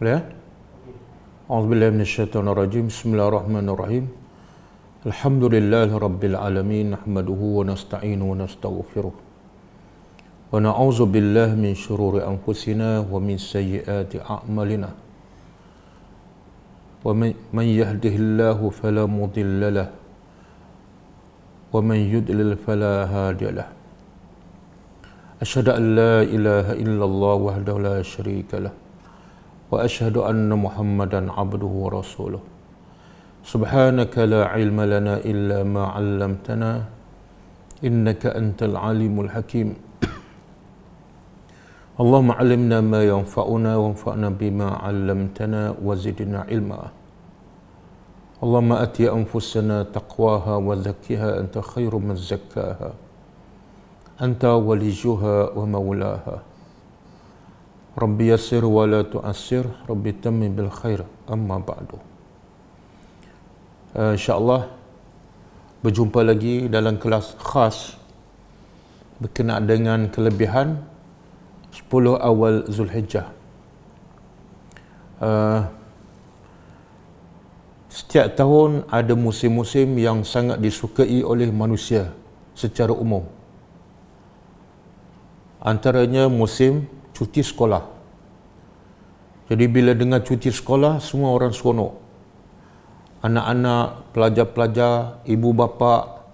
Boleh ya? A'udzubillahi minasyaitonirrajim. Bismillahirrahmanirrahim. Alhamdulillahirabbil alamin, nahmaduhu wa nasta'inuhu wa nastaghfiruh. Wa na'udzu billahi min syururi anfusina wa min sayyiati a'malina. Wa man yahdihillahu fala mudilla lahu wa man yudlil fala hadiya lahu. Asyhadu an la ilaha illallah wahdahu la syarika lahu wa asyhadu anna Muhammadan abduhu wa rasuluh. Subhanaka la ilma lana illa ma 'allamtana innaka antal alimul hakim. Allahumma 'allimna ma yanfa'una wanfa'na bima 'allamtana wa zidna ilma. Allahumma ati anfusana taqwaha wa zakkiha anta khairu man zakkaha anta waliyuha wa maulaha. Rabbi yassir wa la tu'assir, Rabbi tammim bil khair, amma ba'du. InsyaAllah berjumpa lagi dalam kelas khas berkenaan dengan kelebihan 10 awal Zulhijjah. Setiap tahun ada musim-musim yang sangat disukai oleh manusia secara umum. Antaranya musim cuti sekolah. Jadi bila dengar cuti sekolah, semua orang seronok. Anak-anak, pelajar-pelajar, ibu bapa,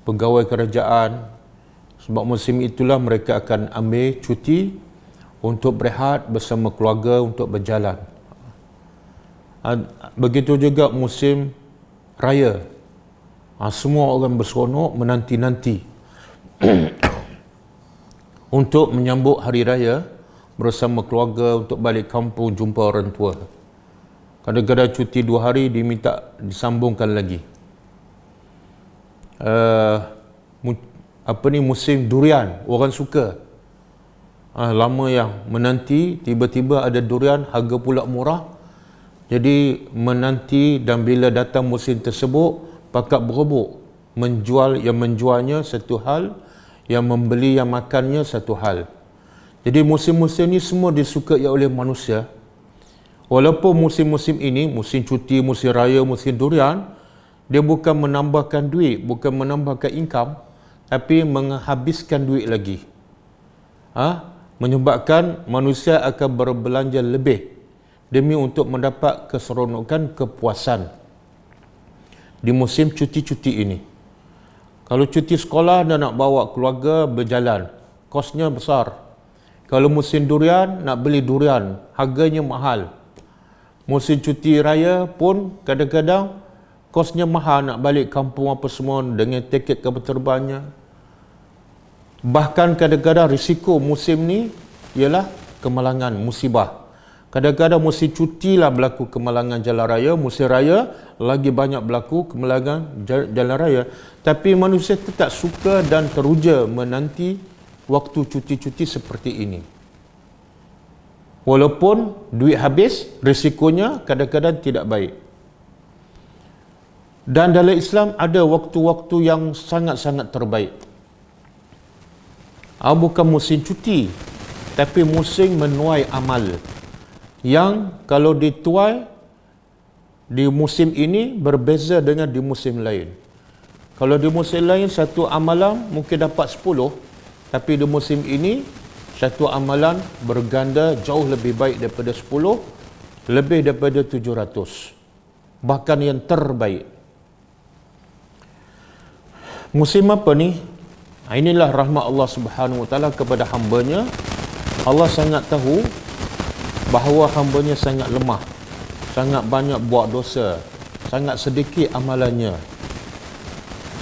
pegawai kerajaan. Sebab musim itulah mereka akan ambil cuti untuk berehat bersama keluarga, untuk berjalan. Begitu juga musim raya. Semua orang berseronok menanti-nanti untuk menyambut hari raya bersama keluarga, untuk balik kampung jumpa orang tua. Kadang-kadang cuti 2 hari diminta disambungkan lagi. Musim durian, orang suka. Lama yang menanti, tiba-tiba ada durian, harga pula murah. Jadi menanti, dan bila datang musim tersebut, pakat berebut. Yang menjualnya satu hal, yang membeli, yang makannya satu hal. Jadi musim-musim ni semua disukai oleh manusia. Walaupun musim-musim ini, musim cuti, musim raya, musim durian, dia bukan menambahkan duit, bukan menambahkan income, tapi menghabiskan duit lagi. Menyebabkan manusia akan berbelanja lebih demi untuk mendapat keseronokan, kepuasan di musim cuti-cuti ini. Kalau cuti sekolah dan nak bawa keluarga berjalan, kosnya besar. Kalau musim durian, nak beli durian, harganya mahal. Musim cuti raya pun kadang-kadang kosnya mahal, nak balik kampung apa semua dengan tiket kapal terbangnya. Bahkan kadang-kadang risiko musim ni ialah kemalangan, musibah. Kadang-kadang musim cuti lah berlaku kemalangan jalan raya, musim raya lagi banyak berlaku kemalangan jalan raya. Tapi manusia tetap suka dan teruja menanti waktu cuti-cuti seperti ini. Walaupun duit habis, risikonya kadang-kadang tidak baik. Dan dalam Islam ada waktu-waktu yang sangat-sangat terbaik. Bukan musim cuti, tapi musim menuai amal. Yang kalau dituai di musim ini berbeza dengan di musim lain. Kalau di musim lain satu amalan mungkin dapat 10, tapi di musim ini satu amalan berganda jauh lebih baik daripada 10, lebih daripada 700. Bahkan yang terbaik. Musim apa ni? Inilah rahmat Allah Subhanahu Wa Taala kepada hamba-Nya. Allah sangat tahu bahawa hamba-Nya sangat lemah, sangat banyak buat dosa, sangat sedikit amalannya,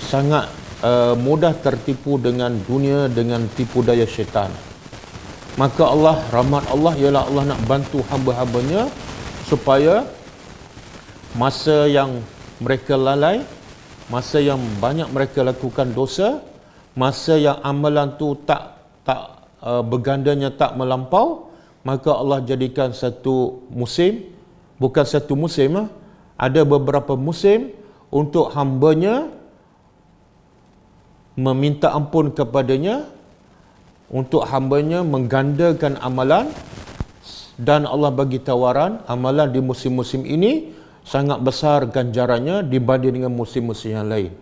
sangat mudah tertipu dengan dunia, dengan tipu daya syaitan. Maka Allah, rahmat Allah ialah Allah nak bantu hamba-hambanya supaya masa yang mereka lalai, masa yang banyak mereka lakukan dosa, masa yang amalan tu tak bergandanya tak melampau, maka Allah jadikan satu musim, bukan satu musim, ada beberapa musim untuk hamba-Nya meminta ampun kepadanya, untuk hamba-Nya menggandakan amalan dan Allah bagi tawaran amalan di musim-musim ini sangat besar ganjarannya dibanding dengan musim-musim yang lain.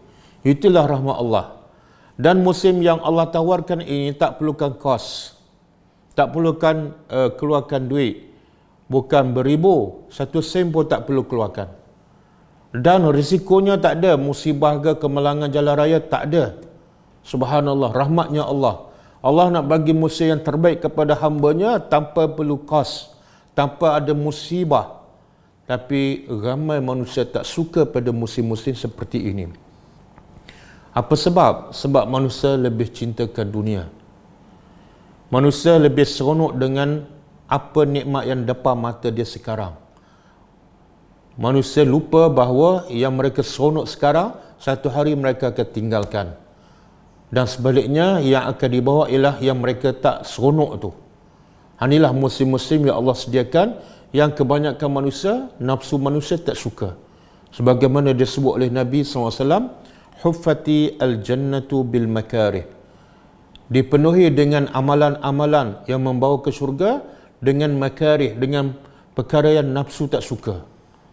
Itulah rahmat Allah. Dan musim yang Allah tawarkan ini tak perlukan kos, tak perlukan keluarkan duit, bukan beribu, 1 sen pun tak perlu keluarkan. Dan risikonya tak ada, musibah ke kemalangan jalan raya tak ada. Subhanallah, rahmatnya Allah. Allah nak bagi musim yang terbaik kepada hamba-Nya tanpa perlu kos, tanpa ada musibah. Tapi ramai manusia tak suka pada musim-musim seperti ini. Apa sebab? Sebab manusia lebih cintakan dunia. Manusia lebih seronok dengan apa nikmat yang depan mata dia sekarang. Manusia lupa bahawa yang mereka seronok sekarang, satu hari mereka akan tinggalkan. Dan sebaliknya, yang akan dibawa ialah yang mereka tak seronok tu. Inilah musim-musim yang Allah sediakan, yang kebanyakan manusia, nafsu manusia tak suka. Sebagaimana disebut oleh Nabi SAW, Huffati al-jannatu bil makarih. Dipenuhi dengan amalan-amalan yang membawa ke syurga, dengan makarih, dengan perkara yang nafsu tak suka.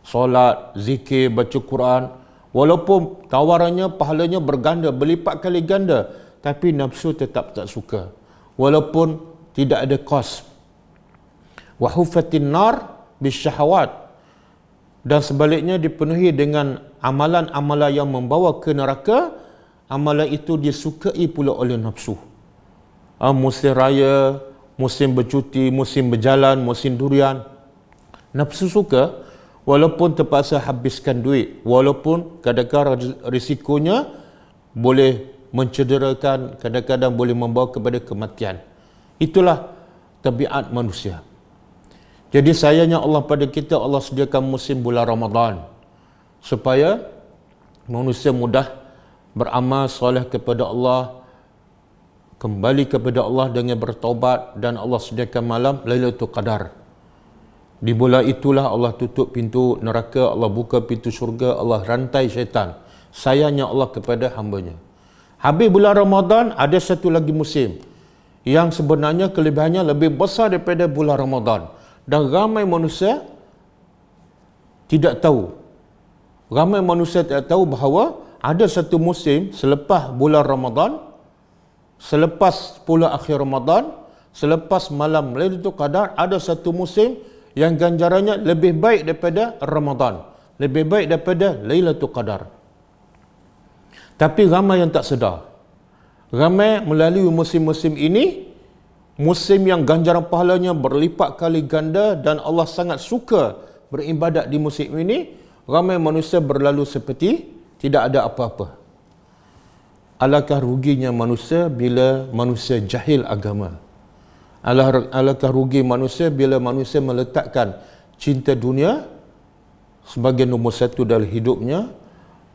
Solat, zikir, baca Quran, walaupun tawarannya, pahalanya berganda, berlipat kali ganda, tapi nafsu tetap tak suka. Walaupun tidak ada kos. Wa huffatin nar bisyahawat. Dan sebaliknya dipenuhi dengan amalan-amalan yang membawa ke neraka, amalan itu disukai pula oleh nafsu. Musim raya, musim bercuti, musim berjalan, musim durian. Nafsu suka, walaupun terpaksa habiskan duit, walaupun kadang-kadang risikonya boleh mencederakan, kadang-kadang boleh membawa kepada kematian. Itulah tabiat manusia. Jadi sayangnya Allah pada kita, Allah sediakan musim bulan Ramadan supaya manusia mudah beramal soleh kepada Allah, kembali kepada Allah dengan bertaubat, dan Allah sediakan malam Lailatul Qadar. Di bulan itulah Allah tutup pintu neraka, Allah buka pintu syurga, Allah rantai syaitan. Sayangnya Allah kepada hamba-Nya. Habis bulan Ramadan, ada satu lagi musim yang sebenarnya kelebihannya lebih besar daripada bulan Ramadan. Dan ramai manusia tidak tahu. Ramai manusia tidak tahu bahawa ada satu musim selepas bulan Ramadan, selepas 10 akhir Ramadan, selepas malam Lailatul Qadar, ada satu musim yang ganjarannya lebih baik daripada Ramadan, lebih baik daripada Lailatul Qadar. Tapi ramai yang tak sedar. Ramai melalui musim-musim ini, musim yang ganjaran pahalanya berlipat kali ganda dan Allah sangat suka beribadat di musim ini, ramai manusia berlalu seperti tidak ada apa-apa. Alangkah ruginya manusia bila manusia jahil agama. Alangkah rugi manusia bila manusia meletakkan cinta dunia sebagai nombor satu dalam hidupnya,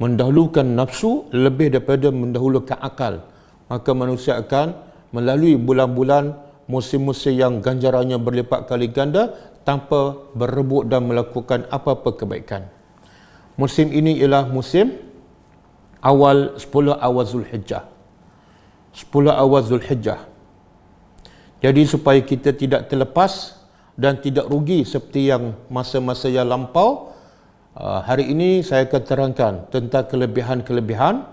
mendahulukan nafsu lebih daripada mendahulukan akal. Maka manusia akan melalui bulan-bulan, musim-musim yang ganjarannya berlipat kali ganda tanpa berebut dan melakukan apa-apa kebaikan. Musim ini ialah musim awal 10 awal Zulhijjah. 10 awal Zulhijjah. Jadi supaya kita tidak terlepas dan tidak rugi seperti yang masa-masa yang lampau, hari ini saya akan terangkan tentang kelebihan-kelebihan.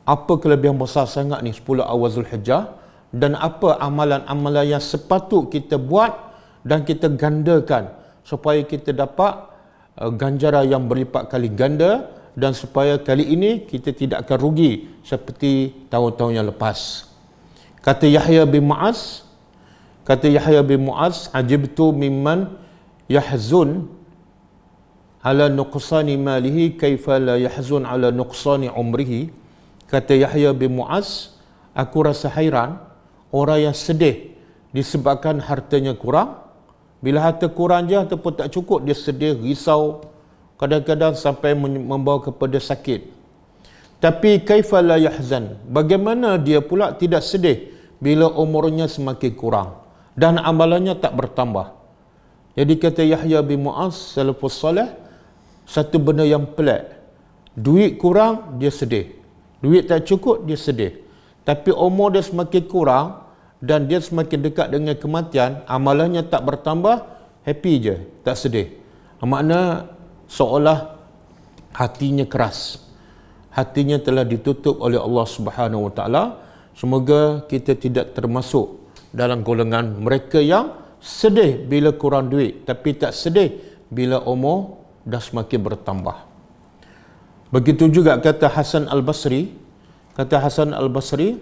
Apa kelebihan besar sangat ni 10 awal Zulhijjah, dan apa amalan-amalan yang sepatut kita buat dan kita gandakan supaya kita dapat ganjaran yang berlipat kali ganda, dan supaya kali ini kita tidak akan rugi seperti tahun-tahun yang lepas. Kata Yahya bin Mu'az, ajibtu mimman yahzun ala nuqsani malihi kaifa la yahzun ala nuqsani umrihi. Kata Yahya bin Mu'az, aku rasa hairan orang yang sedih disebabkan hartanya kurang. Bila harta kurang je ataupun tak cukup, dia sedih, risau, kadang-kadang sampai membawa kepada sakit. Tapi kaifa la yahzan, bagaimana dia pula tidak sedih bila umurnya semakin kurang dan amalannya tak bertambah. Jadi kata Yahya bin Mu'az salafus salih, satu benda yang pelik, duit kurang dia sedih, duit tak cukup dia sedih. Tapi umur dia semakin kurang dan dia semakin dekat dengan kematian, amalannya tak bertambah, happy je, tak sedih. Makna seolah hatinya keras. Hatinya telah ditutup oleh Allah Subhanahu Wa Taala. Semoga kita tidak termasuk dalam golongan mereka yang sedih bila kurang duit, tapi tak sedih bila umur dah semakin bertambah. Begitu juga kata Hasan Al-Basri. Kata Hasan Al-Basri,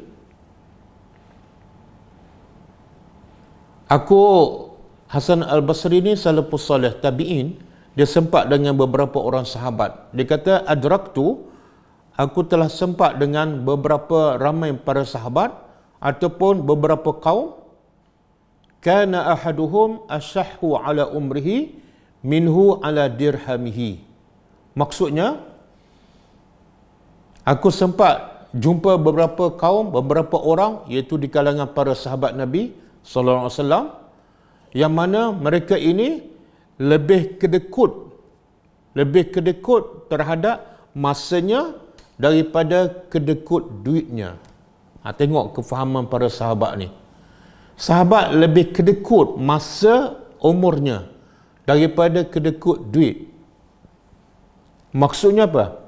Hasan Al-Basri ni salafus salih tabi'in. Dia sempat dengan beberapa orang sahabat. Dia kata, aku telah sempat dengan beberapa ramai para sahabat ataupun beberapa kaum, kana ahaduhum ashahhu ala umrihi minhu ala dirhamihi. Maksudnya, aku sempat jumpa beberapa kaum, beberapa orang, iaitu di kalangan para sahabat Nabi sallallahu alaihi wasallam, yang mana mereka ini lebih kedekut terhadap masanya daripada kedekut duitnya. Tengok kefahaman para sahabat ni. Sahabat lebih kedekut masa umurnya daripada kedekut duit. Maksudnya apa?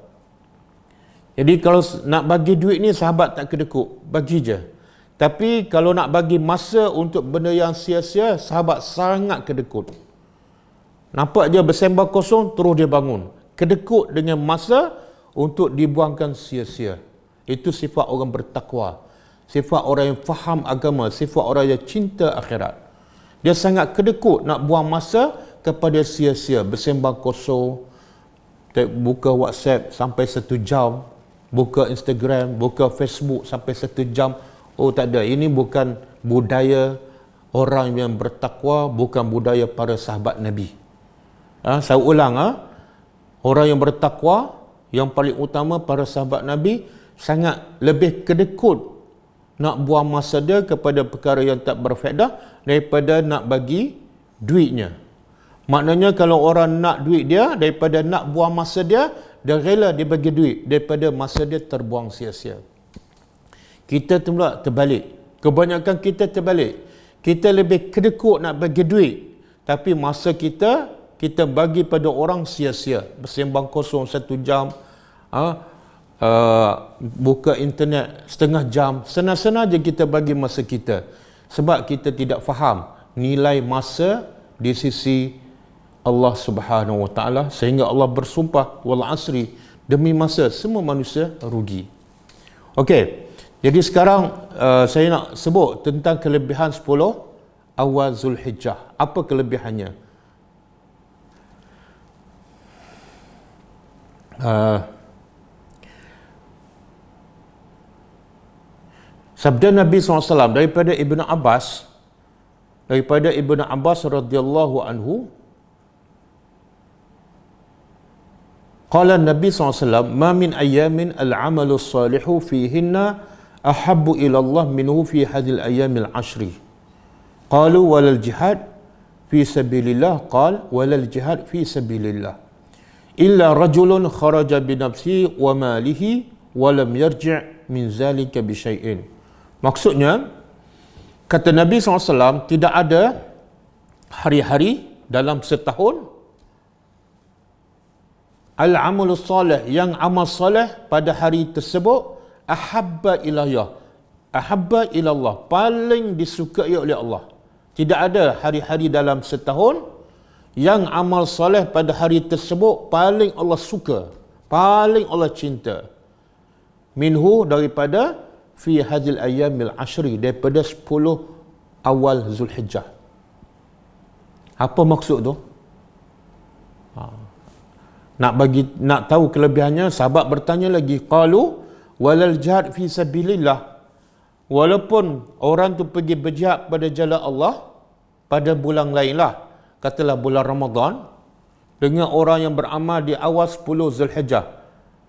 Jadi kalau nak bagi duit ni sahabat tak kedekut, bagi je. Tapi kalau nak bagi masa untuk benda yang sia-sia, sahabat sangat kedekut. Nampak dia bersembah kosong, terus dia bangun. Kedekut dengan masa untuk dibuangkan sia-sia. Itu sifat orang bertakwa. Sifat orang yang faham agama, sifat orang yang cinta akhirat. Dia sangat kedekut nak buang masa kepada sia-sia, bersembang kosong, buka WhatsApp sampai 1 jam, buka Instagram, buka Facebook sampai 1 jam. Oh tak ada, ini bukan budaya orang yang bertakwa, bukan budaya para sahabat Nabi. Saya ulang, orang yang bertakwa, yang paling utama para sahabat Nabi, sangat lebih kedekut nak buang masa dia kepada perkara yang tak berfaedah daripada nak bagi duitnya. Maknanya kalau orang nak duit dia, daripada nak buang masa dia rela dia bagi duit daripada masa dia terbuang sia-sia. Kita pula terbalik. Kebanyakan kita terbalik. Kita lebih kedekut nak bagi duit, tapi masa kita bagi pada orang sia-sia. Bersembang kosong 1 jam, buka internet setengah jam, senang-senang je kita bagi masa kita. Sebab kita tidak faham nilai masa di sisi Allah Subhanahu Wa Taala, sehingga Allah bersumpah wal asri, demi masa semua manusia rugi. Okey, jadi sekarang saya nak sebut tentang kelebihan 10 awal Zulhijjah. Apa kelebihannya? Sabda Nabi SAW daripada Ibn Abbas radhiyallahu anhu, qala Nabi SAW, ma min ayamin al-amalu salihu fihinna ahabbu ila Allah minhu fi hadhil ayamil ashri. Qalu walal jihad fi sabilillah, qal walal jihad fi sabilillah illa rajulun kharaja bi nafsihi wa malihi wa lam yarji' min zalika bi syai'in. Maksudnya, kata Nabi SAW, tidak ada hari-hari dalam setahun al-amalus salih, yang amal salih pada hari tersebut ahabba ilallah, paling disukai oleh Allah. Tidak ada hari-hari dalam setahun yang amal salih pada hari tersebut paling Allah suka, paling Allah cinta. Minhu, daripada fi hadhil ayyamil ashri, daripada 10 awal Zulhijjah. Apa maksud tu? Nak tahu kelebihannya, sahabat bertanya lagi, qalu walal jihad fi sabilillah, walaupun orang tu pergi berjihad pada jalan Allah pada bulan lainlah, katalah bulan Ramadan, dengan orang yang beramal di awal 10 Zulhijjah.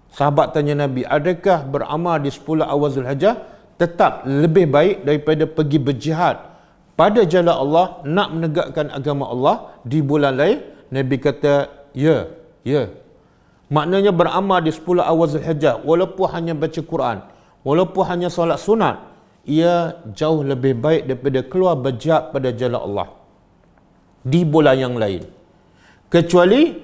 Sahabat tanya Nabi, adakah beramal di 10 awal Zulhijjah tetap lebih baik daripada pergi berjihad pada jalan Allah, nak menegakkan agama Allah di bulan lain? Nabi kata, ya. Maknanya beramal di 10 awal Zulhijjah, walaupun hanya baca Quran, walaupun hanya solat sunat, ia jauh lebih baik daripada keluar berjihad pada jalan Allah. di bulan yang lain. Kecuali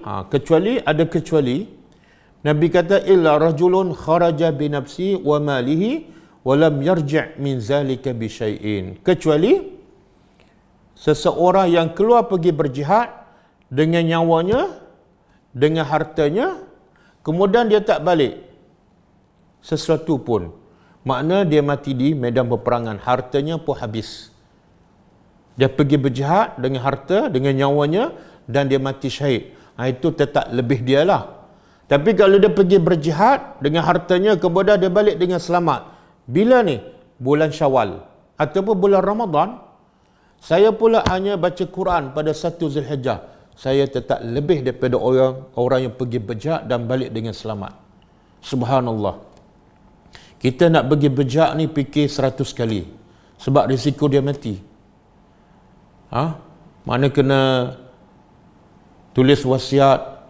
Nabi kata illa rajulun kharaja bi nafsi wa malihi wa lam yarji' min zalika bi syai'in. Kecuali seseorang yang keluar pergi berjihad dengan nyawanya, dengan hartanya, kemudian dia tak balik sesuatu pun. Makna dia mati di medan peperangan, hartanya pun habis. Dia pergi berjihad dengan harta, dengan nyawanya, dan dia mati syahid. Itu tetap lebih dia lah. Tapi kalau dia pergi berjihad dengan hartanya, kemudian dia balik dengan selamat. Bila ni? Bulan Syawal ataupun bulan Ramadan. Saya pula hanya baca Quran pada 1 Zulhijjah. Saya tetap lebih daripada orang yang pergi berjihad dan balik dengan selamat. Subhanallah. Kita nak pergi berjihad ni fikir 100 kali. Sebab risiko dia mati. Mana kena tulis wasiat,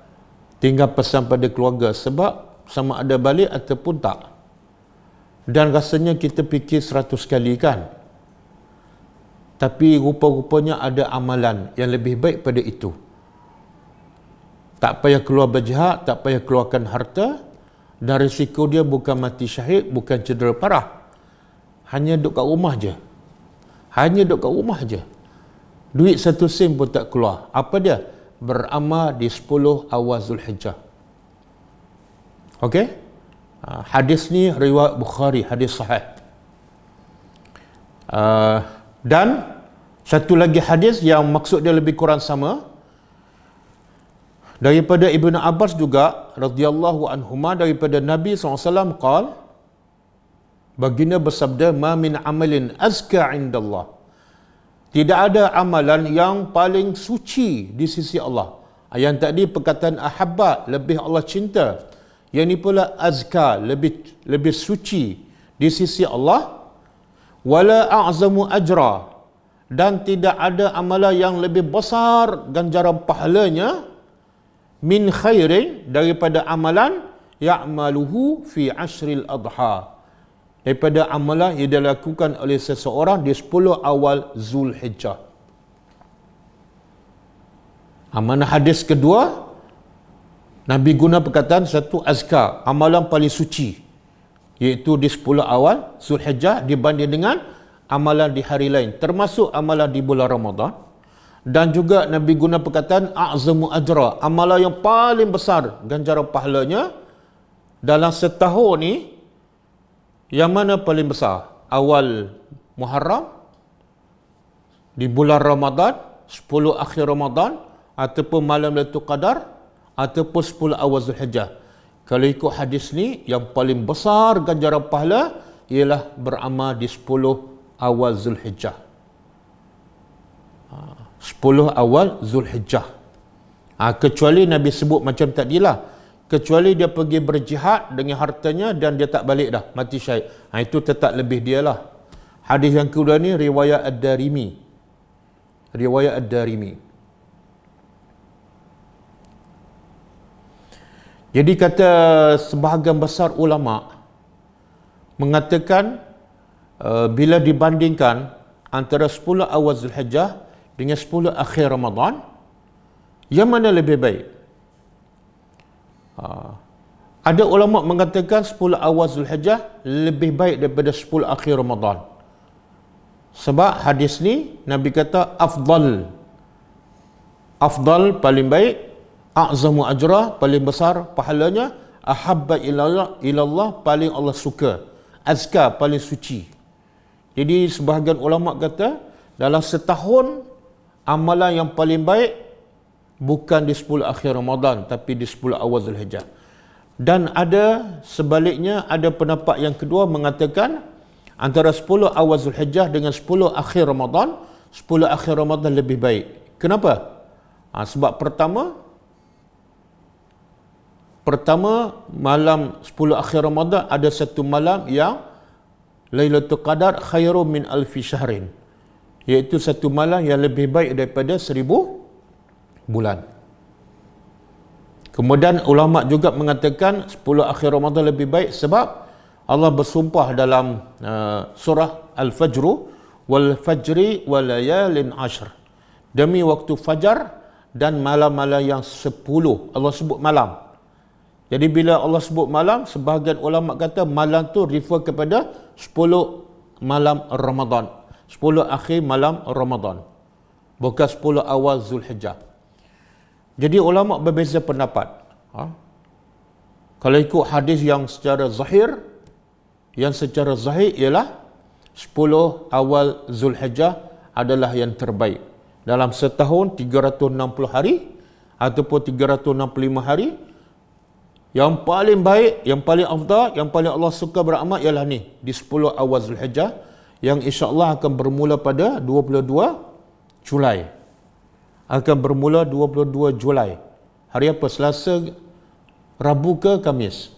tinggal pesan pada keluarga sebab sama ada balik ataupun tak. Dan rasanya kita fikir 100 kali kan. Tapi rupa-rupanya ada amalan yang lebih baik pada itu. Tak payah keluar berjihad, tak payah keluarkan harta, dan risiko dia bukan mati syahid, bukan cedera parah. Hanya duduk kat rumah je. Duit 1 sen pun tak keluar. Apa dia? Beramal di 10 awal Zulhijjah. Okey? Hadis ni riwayat Bukhari, hadis sahih. Dan satu lagi hadis yang maksud dia lebih kurang sama, daripada Ibnu Abbas juga radhiyallahu anhuma, daripada Nabi SAW qala, baginda bersabda, ma min amalin azka indallah, tidak ada amalan yang paling suci di sisi Allah. Yang tadi perkataan ahabba, lebih Allah cinta. Yang ni pula azka, lebih suci di sisi Allah. Wala a'zamu ajra, dan tidak ada amalan yang lebih besar ganjaran pahalanya, min khairin, daripada amalan ya'maluhu fi ashril adha, daripada amalan yang dilakukan oleh seseorang di 10 awal Zulhijjah. Amanah hadis kedua, Nabi guna perkataan satu azkar, amalan paling suci, iaitu di 10 awal Zulhijjah dibanding dengan amalan di hari lain, termasuk amalan di bulan Ramadan. Dan juga Nabi guna perkataan a'zamu ajra, amalan yang paling besar ganjaran pahalanya dalam setahun ni. Yang mana paling besar? Awal Muharram, di bulan Ramadan, 10 akhir Ramadan, ataupun malam Lailatul Qadar, ataupun 10 awal Zulhijjah. Kalau ikut hadis ni, yang paling besar ganjaran pahala ialah beramal di 10 awal Zulhijjah. 10 awal Zulhijjah. Kecuali Nabi sebut macam tadilah, kecuali dia pergi berjihad dengan hartanya dan dia tak balik dah, mati syahid. Itu tetap lebih dia lah. Hadis yang kedua ni riwayat Ad-Darimi. Jadi kata sebahagian besar ulama mengatakan bila dibandingkan antara 10 awal Zulhijjah dengan 10 akhir Ramadan, yang mana lebih baik? Ada ulama mengatakan 10 awal Zulhijjah lebih baik daripada 10 akhir Ramadan. Sebab hadis ni Nabi kata afdal paling baik, a'zamu ajra paling besar pahalanya, ahabba ilallah paling Allah suka, azka paling suci. Jadi sebahagian ulama kata dalam setahun amalan yang paling baik bukan di 10 akhir Ramadan tapi di 10 awal Zulhijjah. Dan ada sebaliknya, ada pendapat yang kedua mengatakan antara 10 awal Zulhijjah dengan 10 akhir Ramadan, 10 akhir Ramadan lebih baik. Kenapa? Sebab pertama malam 10 akhir Ramadan ada satu malam yang Lailatul Qadar khairum min alfi syahrin, iaitu satu malam yang lebih baik daripada 1000 bulan. Kemudian ulama juga mengatakan 10 akhir Ramadan lebih baik sebab Allah bersumpah dalam surah Al-Fajr, wal fajri wa layalin ashr, demi waktu fajar dan malam-malam yang 10. Allah sebut malam. Jadi bila Allah sebut malam, sebahagian ulama kata malam tu refer kepada 10 malam Ramadan. 10 akhir malam Ramadan. Bukan 10 awal Zulhijjah. Jadi ulama berbeza pendapat. Kalau ikut hadis yang secara zahir, ialah 10 awal Zulhijjah adalah yang terbaik. Dalam setahun 360 hari ataupun 365 hari, yang paling baik, yang paling afdal, yang paling Allah suka beramal ialah ni, di 10 awal Zulhijjah, yang insya-Allah akan bermula pada 22 Julai. Akan bermula 22 Julai. Hari apa? Selasa, Rabu ke Khamis?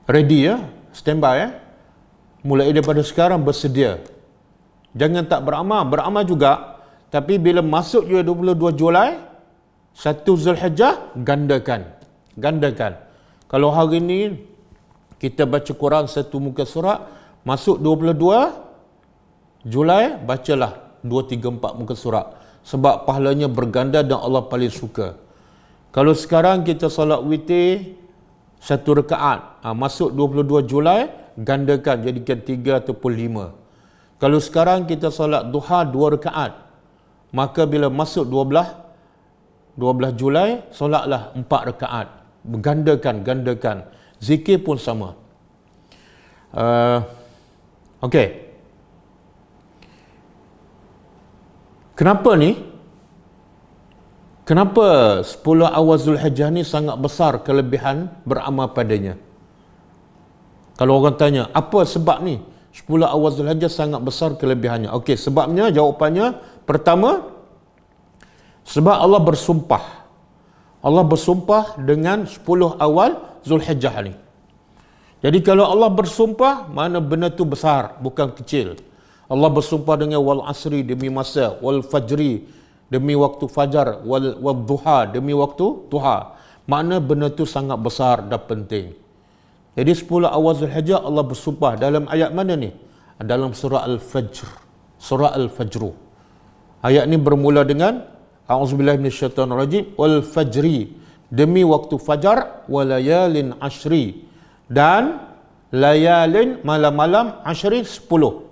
Ready ya? Standby ya? Mulai daripada sekarang bersedia. Jangan tak beramal, beramal juga. Tapi bila masuk juga 22 Julai, 1 Zulhijjah, gandakan. Kalau hari ni kita baca Quran satu muka surat, masuk 22 Julai, bacalah 2, 3, 4 muka surat. Sebab pahalanya berganda dan Allah paling suka. Kalau sekarang kita solat witir 1 rakaat, masuk 22 Julai, gandakan jadikan 3 ataupun 5. Kalau sekarang kita solat duha 2 rakaat, maka bila masuk 12 Julai, solatlah 4 rakaat. Gandakan. Zikir pun sama. Okey. Kenapa 10 awal Zulhijjah ni sangat besar kelebihan beramal padanya? Kalau orang tanya, apa sebab ni 10 awal Zulhijjah sangat besar kelebihannya? Okey, sebabnya, jawapannya, pertama, sebab Allah bersumpah. Allah bersumpah dengan 10 awal Zulhijjah ni. Jadi kalau Allah bersumpah, mana benda tu besar, bukan kecil. Allah bersumpah dengan wal asri demi masa, wal fajri demi waktu fajar, wal duha demi waktu duha. Makna benda tu sangat besar dan penting. Jadi 10 awal Zulhijjah Allah bersumpah dalam ayat mana ni? Dalam surah Al-Fajr. Surah Al-Fajr. Ayat ni bermula dengan a'udzubillahi minasyaitonirrajim, wal fajri demi waktu fajar, walayalin ashri dan layalin malam-malam ashri 10.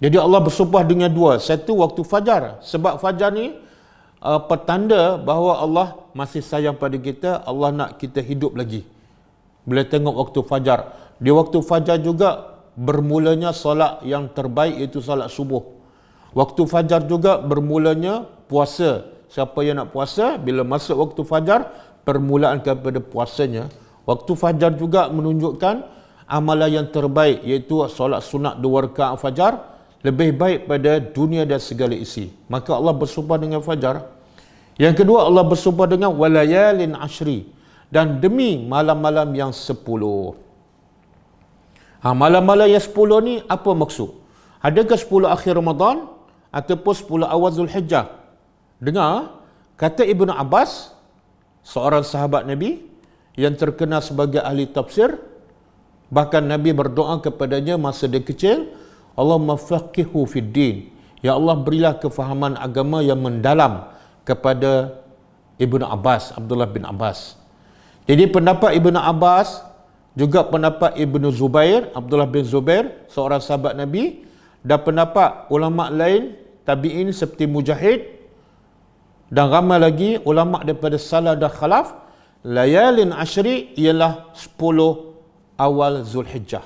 Jadi Allah bersumpah dengan dua. Satu, waktu fajar. Sebab fajar ni petanda bahawa Allah masih sayang pada kita. Allah nak kita hidup lagi. Bila tengok waktu fajar. Di waktu fajar juga bermulanya solat yang terbaik, iaitu solat subuh. Waktu fajar juga bermulanya puasa. Siapa yang nak puasa, bila masuk waktu fajar, permulaan kepada puasanya. Waktu fajar juga menunjukkan amalan yang terbaik, iaitu solat sunat 2 rakaat fajar, lebih baik pada dunia dan segala isi. Maka Allah bersumpah dengan fajar. Yang kedua, Allah bersumpah dengan walayalin ashri, dan demi malam-malam yang 10. Malam-malam yang 10 ni apa maksud? Adakah 10 akhir Ramadan ataupun 10 awal Zulhijjah? Dengar, kata Ibnu Abbas, seorang sahabat Nabi yang terkenal sebagai ahli tafsir, bahkan Nabi berdoa kepadanya masa dia kecil, Allahumma faqihu fid din. Ya Allah, berilah kefahaman agama yang mendalam kepada Ibnu Abbas, Abdullah bin Abbas. Jadi pendapat Ibnu Abbas, juga pendapat Ibnu Zubair, Abdullah bin Zubair, seorang sahabat Nabi, dan pendapat ulama lain, tabi'in seperti Mujahid, dan ramai lagi ulama daripada Salaf dan Khalaf, layalin ashri ialah 10 awal Zulhijjah.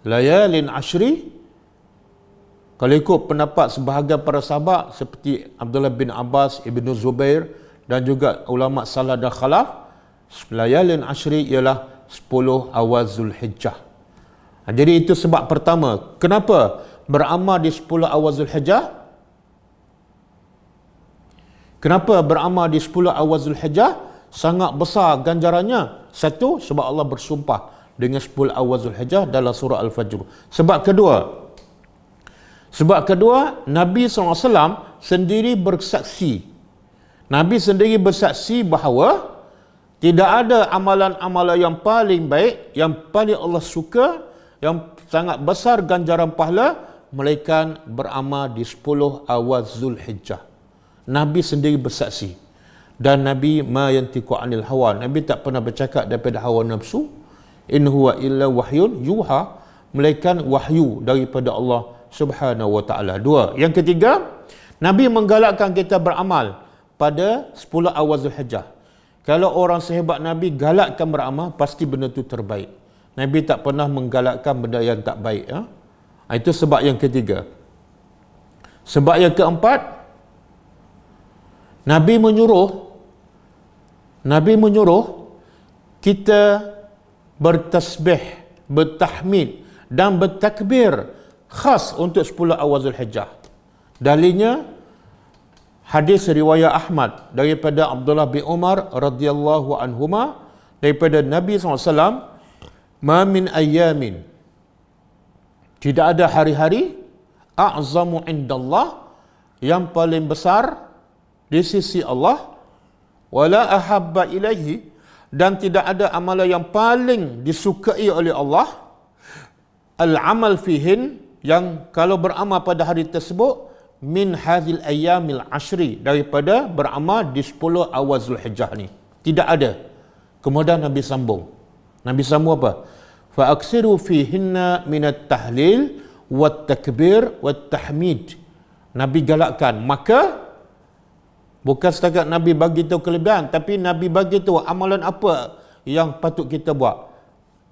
Layalin ashri, kalau ikut pendapat sebahagian para sahabat seperti Abdullah bin Abbas, Ibnu Zubair, dan juga ulama Salaf dan Khalaf, layalin ashri ialah 10 awal Zulhijjah. Jadi itu sebab pertama. Kenapa beramal di 10 awal Zulhijjah? Kenapa beramal di 10 awal Zulhijjah sangat besar ganjarannya? Satu, sebab Allah bersumpah dengan 10 awal Zulhijjah dalam surah Al-Fajr. Sebab kedua, Nabi SAW sendiri bersaksi. Nabi sendiri bersaksi bahawa tidak ada amalan-amalan yang paling baik, yang paling Allah suka, yang sangat besar ganjaran pahala melainkan beramal di 10 awal Zulhijjah. Nabi sendiri bersaksi. Dan Nabi ma yantiqu anil hawa. Nabi tak pernah bercakap daripada hawa nafsu. In huwa illa wahyun yuha. Melainkan wahyu daripada Allah Subhanahu wa taala. Dua. Yang ketiga, Nabi menggalakkan kita beramal pada 10 awal Zulhijjah. Kalau orang sehebat Nabi galakkan beramal, pasti benda itu terbaik. Nabi tak pernah menggalakkan benda yang tak baik. Itu sebab yang ketiga. Sebab yang keempat, Nabi menyuruh kita bertasbih, bertahmid dan bertakbir khas untuk 10 awal Zulhijjah. Dalilnya hadis riwayat Ahmad daripada Abdullah bin Umar radhiyallahu anhuma daripada Nabi SAW, ma min ayyamin, tidak ada hari-hari a'zamu indallah, yang paling besar di sisi Allah, wala ahabba ilaihi, dan tidak ada amalan yang paling disukai oleh Allah, al-amal fihin, yang kalau beramal pada hari tersebut, min hadhil ayyamil ashri, daripada beramal di 10 awal Zulhijjah ni. Tidak ada. Kemudian Nabi sambung apa? Fa aksiru fihinna minat tahlil wat takbir wat tahmid. Nabi galakkan, maka bukan setakat Nabi bagi tahu kelebihan, tapi Nabi bagi tahu amalan apa yang patut kita buat.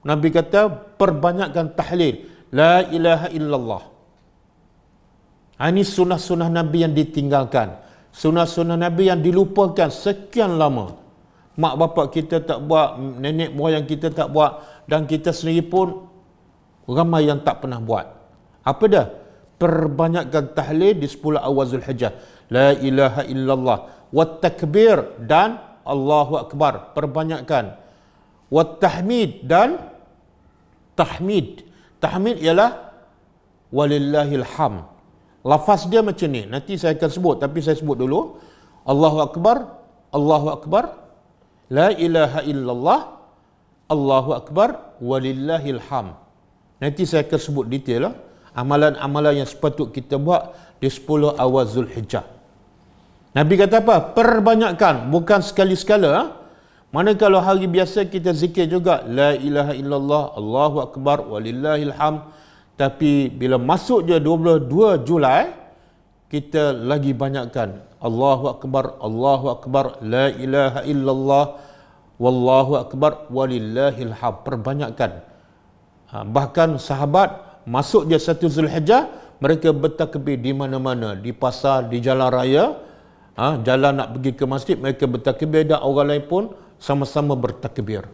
Nabi kata perbanyakkan tahlil, la ilaha illallah. Ini sunnah-sunnah Nabi yang ditinggalkan, sunnah-sunnah Nabi yang dilupakan sekian lama. Mak bapak kita tak buat, nenek moyang kita tak buat, dan kita sendiri pun ramai yang tak pernah buat. Apa dah? Perbanyakkan tahlil di 10 awal Zulhijjah. La ilaha illallah. Wat takbir, dan Allahu Akbar. Perbanyakkan. Wat tahmid, dan tahmid. Tahmid ialah walillahil hamd. Lafaz dia macam ni. Nanti saya akan sebut, tapi saya sebut dulu. Allahu Akbar, Allahu Akbar, la ilaha illallah, Allahu Akbar, walillahil hamd. Nanti saya akan sebut detail amalan-amalan yang sepatut kita buat di 10 awal Zulhijjah. Nabi kata apa? Perbanyakkan, bukan sekali-sekala. Mana kalau hari biasa kita zikir juga la ilaha illallah, Allahu Akbar, walillahil hamd. Tapi bila masuk je 22 Julai, kita lagi banyakkan Allahu Akbar, Allahu Akbar, la ilaha illallah, wallahu akbar, walillahil hamd. Perbanyakkan. Bahkan sahabat masuk je 1 Zulhijjah, mereka bertakbir di mana-mana, di pasar, di jalan raya, jalan nak pergi ke masjid, mereka bertakbir, dan orang lain pun sama-sama bertakbir.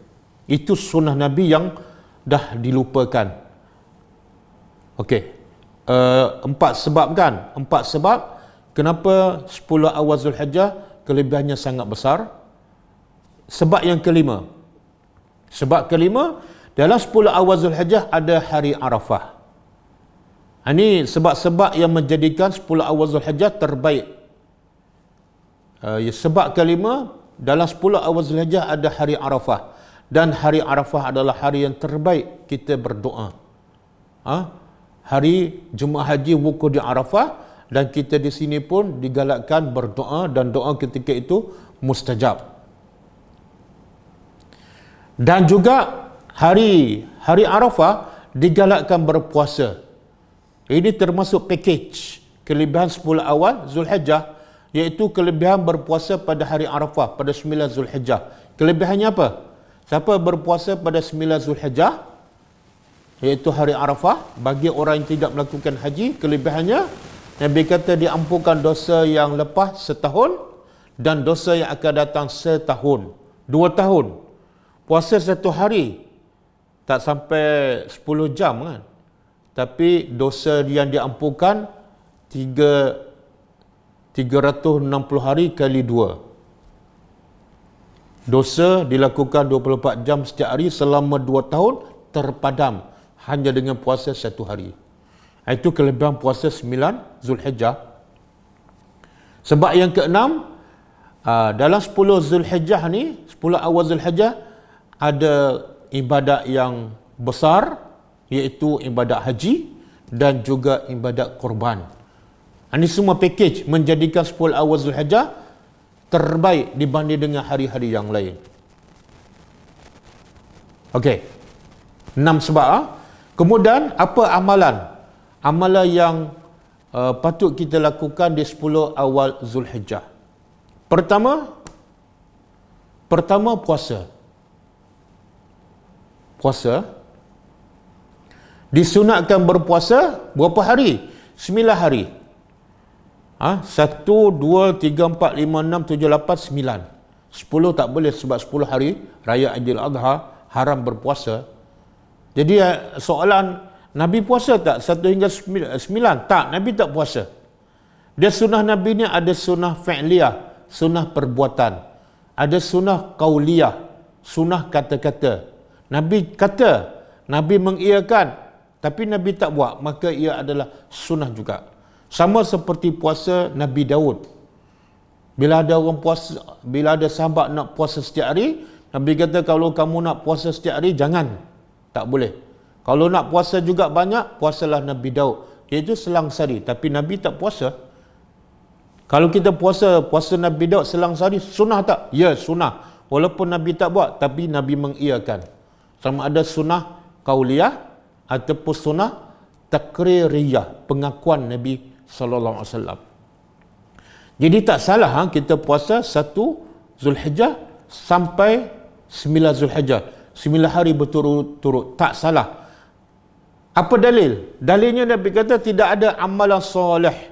Itu sunnah Nabi yang dah dilupakan. Okey, 4 sebab kan? 4 sebab kenapa 10 awal Zulhijjah kelebihannya sangat besar. Sebab yang kelima. Sebab kelima, dalam 10 awal Zulhijjah ada hari Arafah. Ini sebab-sebab yang menjadikan 10 awal Zulhijjah terbaik. Sebab kelima, dalam 10 awal Zulhijjah ada hari Arafah. Dan hari Arafah adalah hari yang terbaik kita berdoa. Hari Jumaat Haji wukuf di Arafah, dan kita di sini pun digalakkan berdoa, dan doa ketika itu mustajab. Dan juga hari Arafah digalakkan berpuasa. Ini termasuk package kelebihan 10 awal Zulhijjah, iaitu kelebihan berpuasa pada hari Arafah pada 9 Zulhijjah. Kelebihannya apa? Siapa berpuasa pada 9 Zulhijjah, iaitu hari Arafah, bagi orang yang tidak melakukan haji, kelebihannya Nabi kata diampunkan dosa yang lepas setahun, dan dosa yang akan datang setahun, 2 tahun. Puasa 1 hari tak sampai 10 jam kan, tapi dosa yang diampunkan 360 hari kali 2. Dosa dilakukan 24 jam setiap hari selama 2 tahun terpadam hanya dengan puasa 1 hari. Itu kelebihan puasa 9 Zulhijjah. Sebab yang keenam, dalam 10 Zulhijjah ni, 10 awal Zulhijjah, ada ibadat yang besar, iaitu ibadat haji dan juga ibadat korban. Ini semua package menjadikan 10 awal Zulhijjah terbaik dibanding dengan hari-hari yang lain. Okey. 6 sebab. Kemudian apa amalan? Amalan yang patut kita lakukan di 10 awal Zulhijjah. Pertama puasa. Puasa. Disunatkan berpuasa berapa hari? 9 hari. 1, 2, 3, 4, 5, 6, 7, 8, 9. 10 tak boleh sebab 10 hari Raya Aidil Adha haram berpuasa. Jadi soalan, Nabi puasa tak 1 hingga 9? Tak, Nabi tak puasa. Dia sunnah Nabi ni ada sunnah fi'liyah, sunnah perbuatan. Ada sunnah qauliyah, sunnah kata-kata. Nabi kata, Nabi mengiyakan, tapi Nabi tak buat, maka ia adalah sunnah juga. Sama seperti puasa Nabi Daud. Bila ada orang puasa, bila ada sahabat nak puasa setiap hari, Nabi kata kalau kamu nak puasa setiap hari, jangan. Tak boleh. Kalau nak puasa juga banyak, puasalah Nabi Daud, iaitu selang sehari. Tapi Nabi tak puasa. Kalau kita puasa Nabi Daud selang sehari, sunnah tak? Ya, sunnah. Walaupun Nabi tak buat, tapi Nabi mengiyakan. Sama ada sunnah qauliyah ataupun sunnah takririyah, pengakuan Nabi SAW. Jadi tak salah kita puasa 1 Zulhijjah sampai 9 Zulhijjah. 9 hari berturut-turut. Tak salah. Apa dalil? Dalilnya Nabi kata tidak ada amalan soleh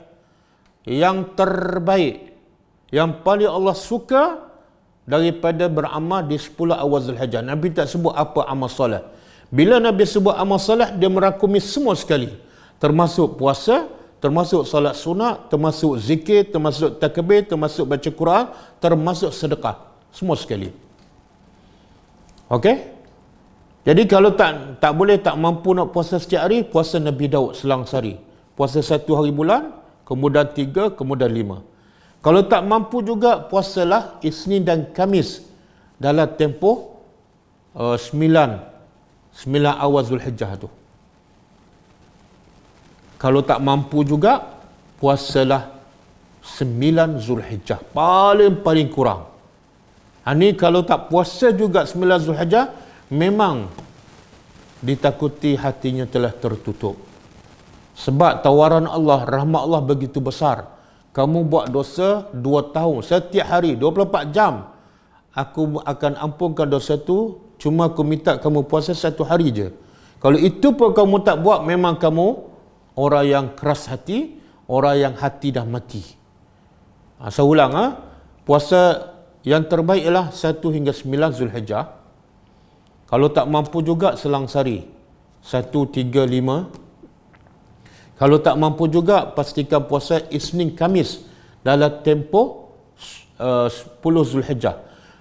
yang terbaik, yang paling Allah suka daripada beramal di 10 awal Zulhijjah. Nabi tak sebut apa amal soleh. Bila Nabi sebut amal soleh, dia merakumi semua sekali. Termasuk puasa, termasuk salat sunat, termasuk zikir, termasuk takbir, termasuk baca Quran, termasuk sedekah. Semua sekali. Okey? Jadi kalau tak boleh, tak mampu nak puasa setiap hari, puasa Nabi Daud selang sehari. Puasa 1 hari bulan, kemudian 3, kemudian 5. Kalau tak mampu juga, puasalah Isnin dan Khamis dalam tempoh 9 awal Zulhijjah tu. Kalau tak mampu juga, puasalah 9 Zulhijjah. Paling kurang. Ini kalau tak puasa juga 9 Zulhijjah, memang ditakuti hatinya telah tertutup. Sebab tawaran Allah, rahmat Allah begitu besar. Kamu buat dosa 2 tahun, setiap hari, 24 jam. Aku akan ampunkan dosa tu, cuma aku minta kamu puasa 1 hari je. Kalau itu pun kamu tak buat, memang kamu orang yang keras hati, orang yang hati dah mati. Saya ulang, puasa yang terbaik ialah 1 hingga 9 Zulhijjah. Kalau tak mampu juga selang sehari, 1, 3, 5. Kalau tak mampu juga, pastikan puasa Isnin Khamis dalam tempoh 10 Zulhijjah.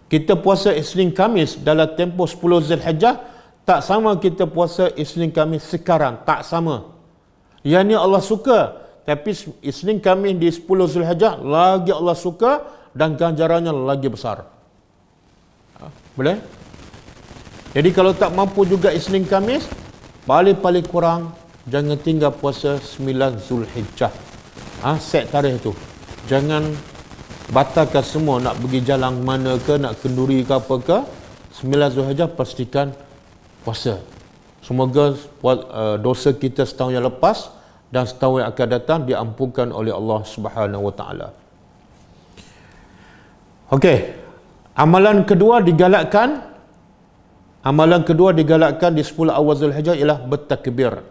Kita puasa Isnin Khamis dalam tempoh 10 Zulhijjah, tak sama kita puasa Isnin Khamis sekarang, tak sama. Yang ni Allah suka, tapi Isnin Khamis di 10 Zulhijjah lagi Allah suka dan ganjarannya lagi besar. Boleh? Jadi kalau tak mampu juga Isnin Khamis, paling kurang jangan tinggal puasa 9 Zulhijjah. Set tarikh tu. Jangan batalkan semua, nak pergi jalan mana ke, nak kenduri ke apa ke. 9 Zulhijjah pastikan puasa. Semoga dosa kita setahun yang lepas dan setahun yang akan datang diampunkan oleh Allah Subhanahu Wa Taala. Okey. Amalan kedua digalakkan di 10 awal Zulhijjah ialah bertakbir.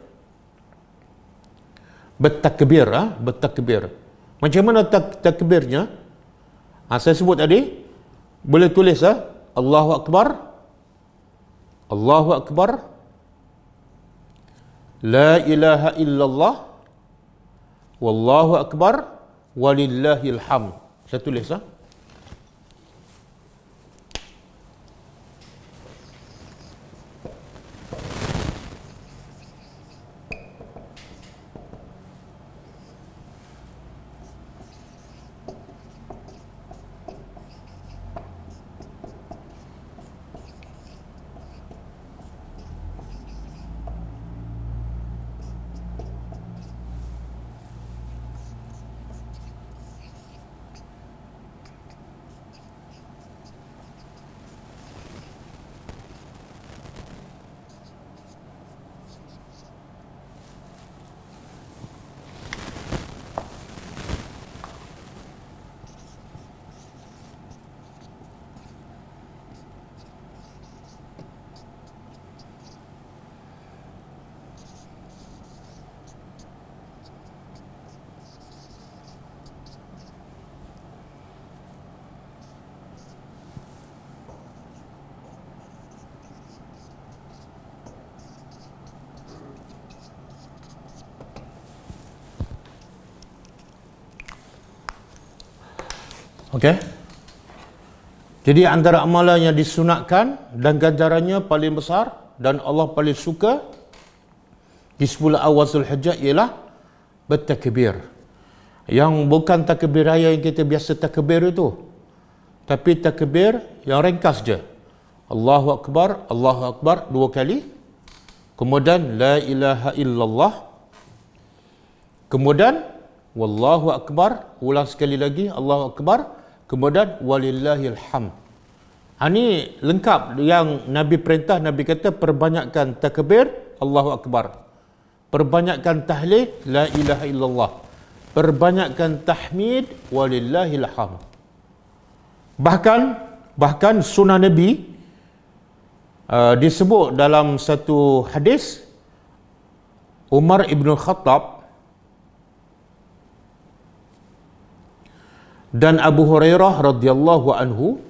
Bertakbir. Macam mana takbirnya? Saya sebut tadi, boleh tulis Allahu Akbar, Allahu Akbar, La ilaha illallah, Wallahu Akbar, Walillahil hamd. Saya tulis Okey. Jadi antara amalan yang disunatkan dan ganjarannya paling besar dan Allah paling suka di 10 awal Zulhijjah ialah bertakbir. Yang bukan takbir raya yang kita biasa takbir itu, tapi takbir yang ringkas je. Allahu Akbar 2 kali. Kemudian la ilaha illallah. Kemudian wallahu akbar, ulang sekali lagi Allahu Akbar. Kemudian walillahil hamd. Ini lengkap yang Nabi perintah. Nabi kata perbanyakkan takbir Allahu Akbar, perbanyakkan tahlil la ilaha illallah, perbanyakkan tahmid walillahil hamd. Bahkan sunnah Nabi disebut dalam satu hadis, Umar ibn Khattab dan Abu Hurairah radhiyallahu anhu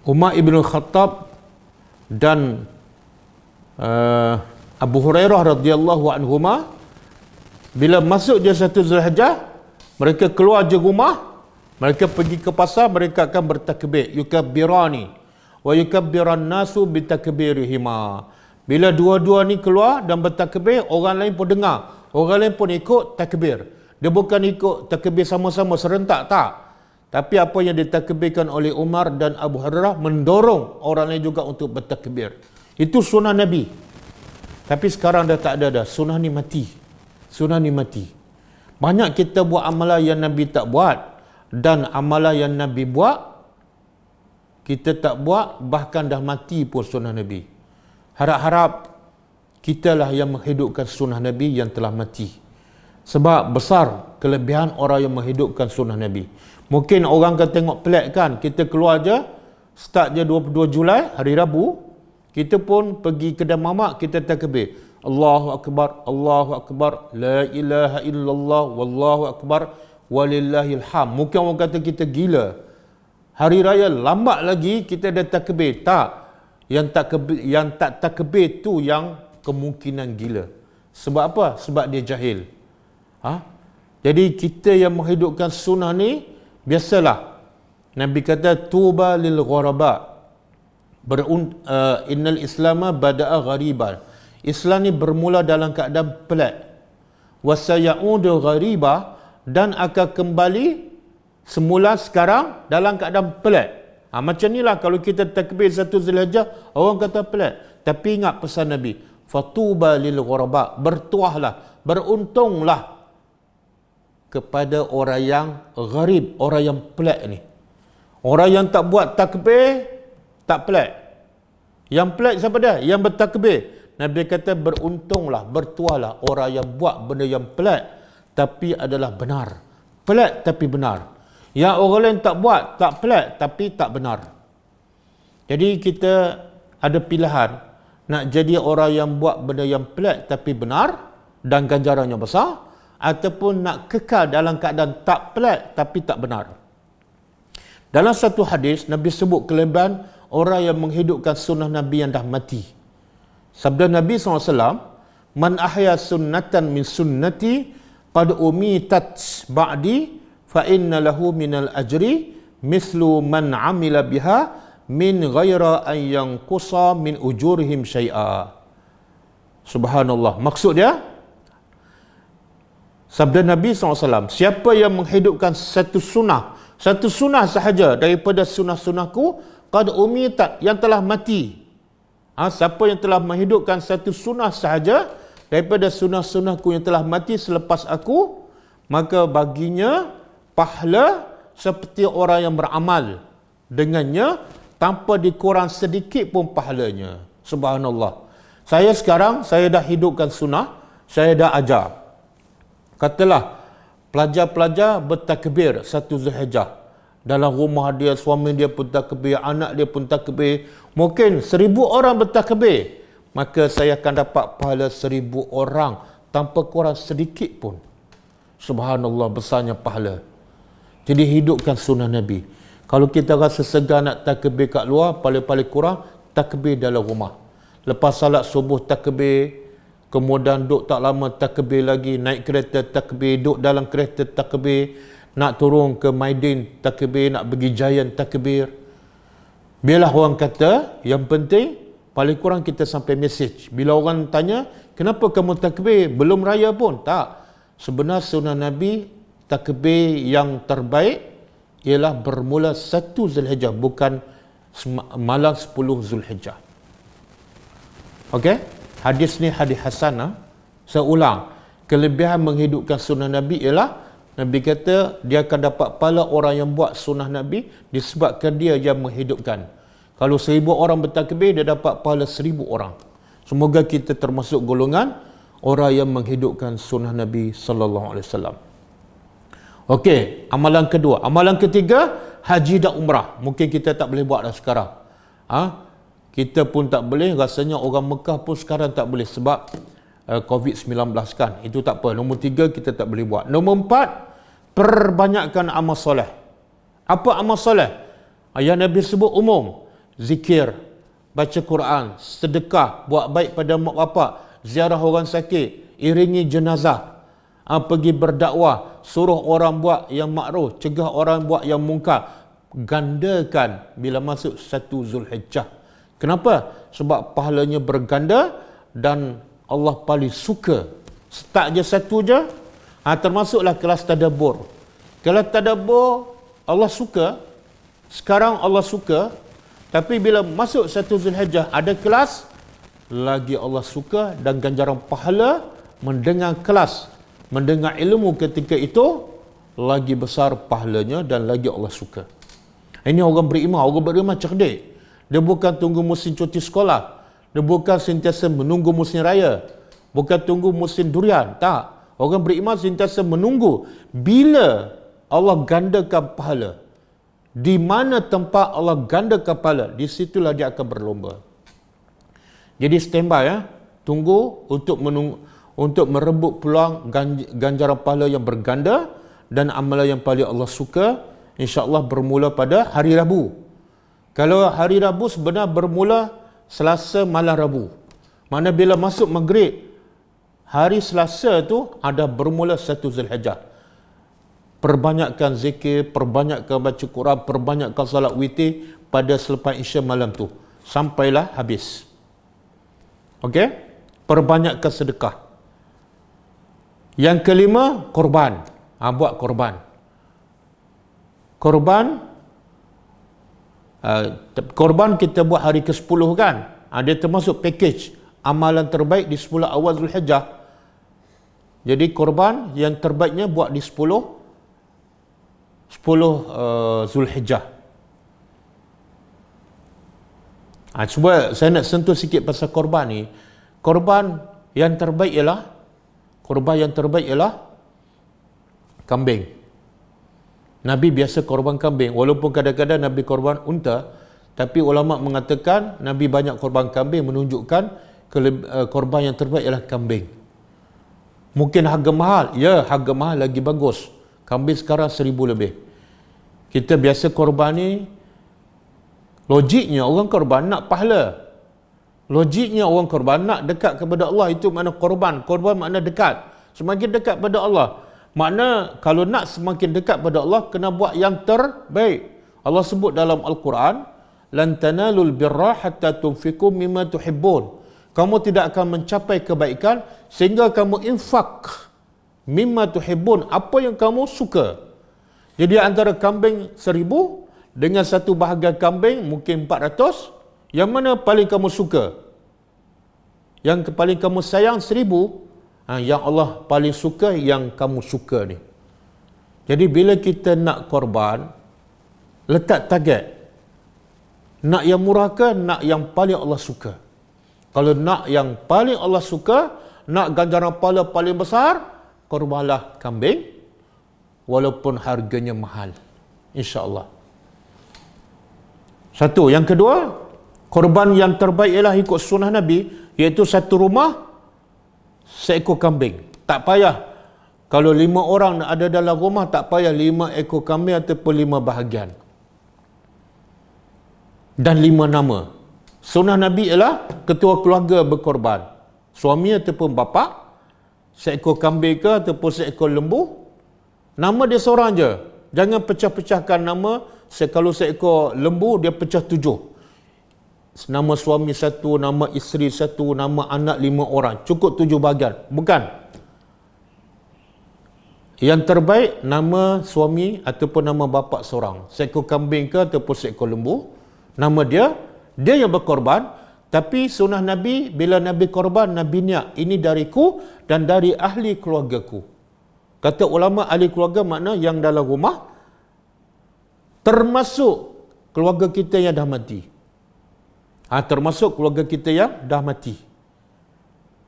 Umar ibn Khattab dan Abu Hurairah radhiyallahu anhuma bila masuk je 1 Zulhijjah, mereka keluar je rumah, mereka pergi ke pasar, mereka akan bertakbir, yukabbirani wa yukabbiran nasu bitakbirihima. Bila dua-dua ni keluar dan bertakbir, orang lain pun dengar, orang lain pun ikut takbir. Dia bukan ikut takbir sama-sama serentak, tak. Tapi apa yang ditakbirkan oleh Umar dan Abu Hurairah mendorong orang lain juga untuk bertakbir. Itu sunnah Nabi. Tapi sekarang dah tak ada dah. Sunnah ni mati. Sunnah ni mati. Banyak kita buat amalan yang Nabi tak buat. Dan amalan yang Nabi buat, kita tak buat, bahkan dah mati pun sunnah Nabi. Harap-harap kitalah yang menghidupkan sunnah Nabi yang telah mati. Sebab besar kelebihan orang yang menghidupkan sunnah Nabi. Mungkin orang akan tengok pelik kan, kita keluar je, start je 22 Julai, hari Rabu, kita pun pergi kedai mamak, kita takbir. Allahu Akbar, la ilaha illallah, wallahu akbar, walillahil hamd. Mungkin orang kata kita gila. Hari raya lambat lagi kita dah takbir. Tak. Yang tak takbir tu yang kemungkinan gila. Sebab apa? Sebab dia jahil. Jadi kita yang menghidupkan sunnah ni, biasalah. Nabi kata tuba lil ghuraba. Innal islama bada'a ghariban. Islam ni bermula dalam keadaan pelik. Wa sayaudu ghariba, dan akan kembali semula sekarang dalam keadaan pelik. Macam inilah kalau kita takbir 1 Zulhijjah, orang kata pelik. Tapi ingat pesan Nabi, fatuba lil ghuraba, bertuahlah, beruntunglah kepada orang yang gharib, orang yang pelik ni. Orang yang tak buat takbir, tak pelik. Yang pelik siapa dia? Yang bertakbir. Nabi kata beruntunglah, bertuahlah orang yang buat benda yang pelik tapi adalah benar. Pelik tapi benar. Yang orang lain tak buat, tak pelik tapi tak benar. Jadi kita ada pilihan, nak jadi orang yang buat benda yang pelik tapi benar dan ganjarannya besar, ataupun nak kekal dalam keadaan tak pelik tapi tak benar. Dalam satu hadis, Nabi sebut kelebihan orang yang menghidupkan sunnah Nabi yang dah mati. Sabda Nabi SAW, man ahya sunnatan min sunnati qad umitat ba'di fa inna lahu minal ajri mislu man amila biha min ghaira an yanqusa min ujurihim syai'a. Subhanallah. Maksud dia, sabda Nabi SAW, siapa yang menghidupkan satu sunnah sahaja daripada sunnah-sunnahku, qad umitat, yang telah mati. Siapa yang telah menghidupkan satu sunnah sahaja daripada sunnah-sunnahku yang telah mati selepas aku, maka baginya pahala seperti orang yang beramal dengannya tanpa dikurang sedikit pun pahalanya. Subhanallah. Saya sekarang, saya dah hidupkan sunnah, saya dah ajar. Katalah, pelajar-pelajar bertakbir 1 Zulhijjah. Dalam rumah dia, suami dia pun takbir, anak dia pun takbir. Mungkin 1000 orang bertakbir. Maka saya akan dapat pahala 1000 orang tanpa kurang sedikit pun. Subhanallah, besarnya pahala. Jadi hidupkan sunnah Nabi. Kalau kita rasa segar nak takbir kat luar, paling-paling kurang takbir dalam rumah. Lepas salat subuh takbir, kemudian duduk tak lama takbir lagi, naik kereta takbir, duduk dalam kereta takbir, nak turun ke Maidin takbir, nak pergi Giant takbir. Biarlah orang kata, yang penting paling kurang kita sampai message. Bila orang tanya, kenapa kamu takbir? Belum raya pun. Tak. Sebenarnya sunnah Nabi, takbir yang terbaik ialah bermula 1 Zulhijjah, bukan malam 10 Zulhijjah. Okey? Hadis ni hadis hasan. Saya ulang. Kelebihan menghidupkan sunnah Nabi ialah Nabi kata dia akan dapat pahala orang yang buat sunnah Nabi disebabkan dia yang menghidupkan. Kalau 1000 orang bertakbir, dia dapat pahala 1000 orang. Semoga kita termasuk golongan orang yang menghidupkan sunnah Nabi sallallahu alaihi wasallam. Okey, amalan kedua. Amalan ketiga, haji dan umrah. Mungkin kita tak boleh buat dah sekarang. Kita pun tak boleh, rasanya orang Mekah pun sekarang tak boleh sebab COVID-19 kan. Itu tak apa. Nombor 3 kita tak boleh buat. Nombor 4, perbanyakkan amal soleh. Apa amal soleh? Yang Nabi sebut umum. Zikir, baca Quran, sedekah, buat baik pada mak bapak, ziarah orang sakit, iringi jenazah, pergi berdakwah, suruh orang buat yang makruh, cegah orang buat yang mungkar. Gandakan bila masuk 1 Zulhijjah. Kenapa? Sebab pahalanya berganda dan Allah paling suka. Start je 1 je, termasuklah kelas tadabbur. Kelas tadabbur Allah suka, sekarang Allah suka, tapi bila masuk 1 Zulhijjah ada kelas, lagi Allah suka dan ganjaran pahala mendengar kelas, mendengar ilmu ketika itu lagi besar pahalanya dan lagi Allah suka. Ini orang beriman cerdik. Dia bukan tunggu musim cuti sekolah. Dia bukan sentiasa menunggu musim raya. Bukan tunggu musim durian. Tak. Orang beriman sentiasa menunggu bila Allah gandakan pahala. Di mana tempat Allah gandakan pahala, di situlah dia akan berlomba. Jadi standby ya. Tunggu untuk merebut peluang ganjaran pahala yang berganda dan amalan yang paling Allah suka, insya-Allah bermula pada hari Rabu. Kalau hari Rabu sebenarnya bermula Selasa malam Rabu. Mana bila masuk maghrib hari Selasa tu ada bermula 1 Zulhijjah. Perbanyakkan zikir, perbanyakkan baca Quran, perbanyakkan salat witir pada selepas Isya malam tu sampailah habis. Okey? Perbanyakkan sedekah. Yang kelima, korban. Buat korban. Korban kita buat hari ke-10 kan. Dia termasuk package amalan terbaik di 10 awal Zulhijjah. Jadi korban yang terbaiknya buat di 10 Zulhijjah. Cuba saya nak sentuh sikit pasal korban ni. Korban yang terbaik ialah kambing. Nabi biasa korban kambing. Walaupun kadang-kadang Nabi korban unta, tapi ulama mengatakan Nabi banyak korban kambing menunjukkan korban yang terbaik ialah kambing. Mungkin harga mahal. Ya, harga mahal lagi bagus. Kambing sekarang 1000 lebih. Kita biasa korban ni, logiknya orang korban nak pahala. Logiknya orang korban nak dekat kepada Allah. Itu makna korban. Korban makna dekat. Semakin dekat pada Allah. Makna kalau nak semakin dekat pada Allah, kena buat yang terbaik. Allah sebut dalam Al-Quran, lan tanalul birra hatta tunfiqu mimma tuhibbun. Kamu tidak akan mencapai kebaikan sehingga kamu infak mimma tuhibbun, apa yang kamu suka. Jadi antara kambing 1000 dengan satu bahagian kambing mungkin 400, yang mana paling kamu suka? Yang paling kamu sayang 1000, yang Allah paling suka yang kamu suka ni. Jadi bila kita nak korban, letak target. Nak yang murah ke nak yang paling Allah suka? Kalau nak yang paling Allah suka, nak ganjaran pahala paling besar, korbanlah kambing walaupun harganya mahal, insya-Allah. Satu. Yang kedua, korban yang terbaik ialah ikut sunnah Nabi, iaitu satu rumah seekor kambing. Tak payah kalau 5 orang ada dalam rumah, tak payah 5 ekor kambing ataupun 5 bahagian. dan 5 nama. Sunnah Nabi ialah ketua keluarga berkorban. Suami ataupun bapa, seekor kambing ke ataupun seekor lembu. Nama dia seorang je. Jangan pecah-pecahkan nama. Kalau seekor lembu, dia pecah 7. Nama suami 1, nama isteri 1, nama anak 5 orang. Cukup 7 bahagian. Bukan. Yang terbaik, nama suami ataupun nama bapa seorang. Seekor kambing ke ataupun seekor lembu. Nama dia yang berkorban. Tapi sunnah Nabi, bila Nabi korban, Nabi niat, ini dariku dan dari ahli keluargaku. Kata ulama, ahli keluarga makna yang dalam rumah, termasuk keluarga kita yang dah mati. Termasuk keluarga kita yang dah mati.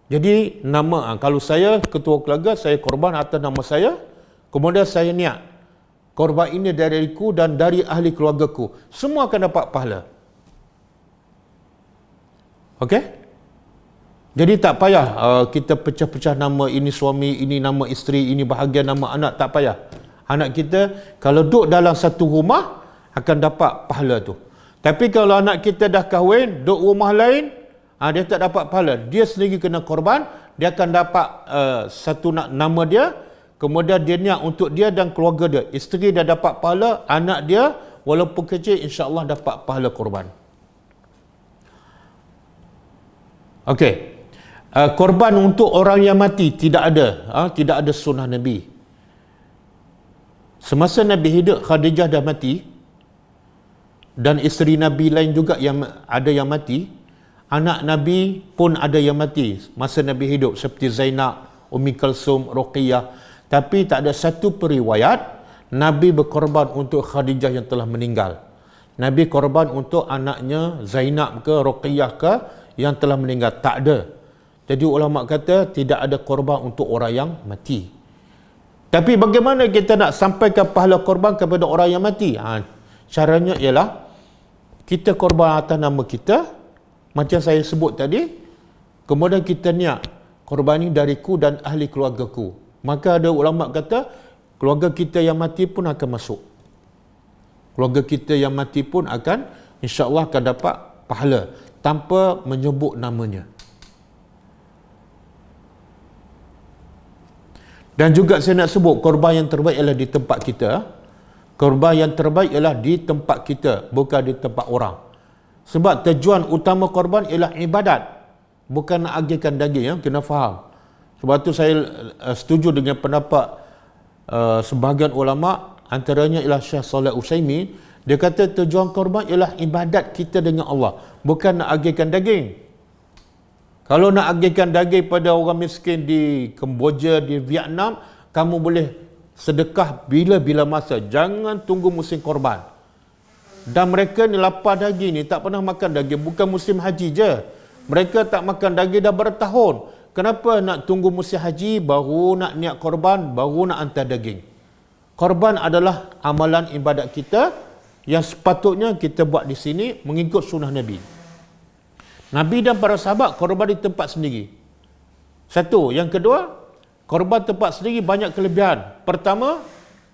Jadi nama, kalau saya ketua keluarga, saya korban atas nama saya, kemudian saya niat, korban ini dariku dan dari ahli keluargaku. Semua akan dapat pahala. Okey? Jadi tak payah kita pecah-pecah nama, ini suami, ini nama isteri, ini bahagian nama anak, tak payah. Anak kita kalau duduk dalam satu rumah akan dapat pahala tu. Tapi kalau anak kita dah kahwin, duduk rumah lain, dia tak dapat pahala. Dia sendiri kena korban, dia akan dapat satu nama dia, kemudian dia niat untuk dia dan keluarga dia. Isteri dah dapat pahala, anak dia walaupun kecil insya-Allah dapat pahala korban. Okey. Korban untuk orang yang mati tidak ada. Tidak ada sunnah Nabi. Semasa Nabi hidup, Khadijah dah mati. Dan isteri Nabi lain juga yang ada yang mati. Anak Nabi pun ada yang mati masa Nabi hidup, seperti Zainab, Ummi Kalsum, Ruqayyah. Tapi tak ada satu periwayat Nabi berkorban untuk Khadijah yang telah meninggal. Nabi korban untuk anaknya Zainab ke Ruqayyah ke yang telah meninggal. Tak ada. Jadi ulama kata tidak ada korban untuk orang yang mati. Tapi bagaimana kita nak sampaikan pahala korban kepada orang yang mati? Caranya ialah kita korban atas nama kita, macam saya sebut tadi, kemudian kita niat, korban ini dariku dan ahli keluargaku. Maka ada ulama kata, keluarga kita yang mati pun akan masuk. Keluarga kita yang mati pun akan, insya-Allah akan dapat pahala, tanpa menyebut namanya. Dan juga saya nak sebut, korban yang terbaik ialah di tempat kita. Korban yang terbaik ialah di tempat kita, bukan di tempat orang. Sebab tujuan utama korban ialah ibadat, bukan nak agihkan daging. Kena faham. Sebab tu saya setuju dengan pendapat sebahagian ulama, antaranya ialah Syekh Shalih Utsaimin. Dia kata tujuan korban ialah ibadat kita dengan Allah, bukan nak agihkan daging. Kalau nak agihkan daging pada orang miskin di Kemboja, di Vietnam, kamu boleh sedekah bila-bila masa. Jangan tunggu musim korban. Dan mereka ni lapar daging ni, tak pernah makan daging. Bukan musim haji je. Mereka tak makan daging dah bertahun. Kenapa nak tunggu musim haji, baru nak niat korban, baru nak hantar daging? Korban adalah amalan ibadat kita yang sepatutnya kita buat di sini mengikut sunnah Nabi. Nabi dan para sahabat korban di tempat sendiri. Satu. Yang kedua, korban tempat sendiri banyak kelebihan. Pertama,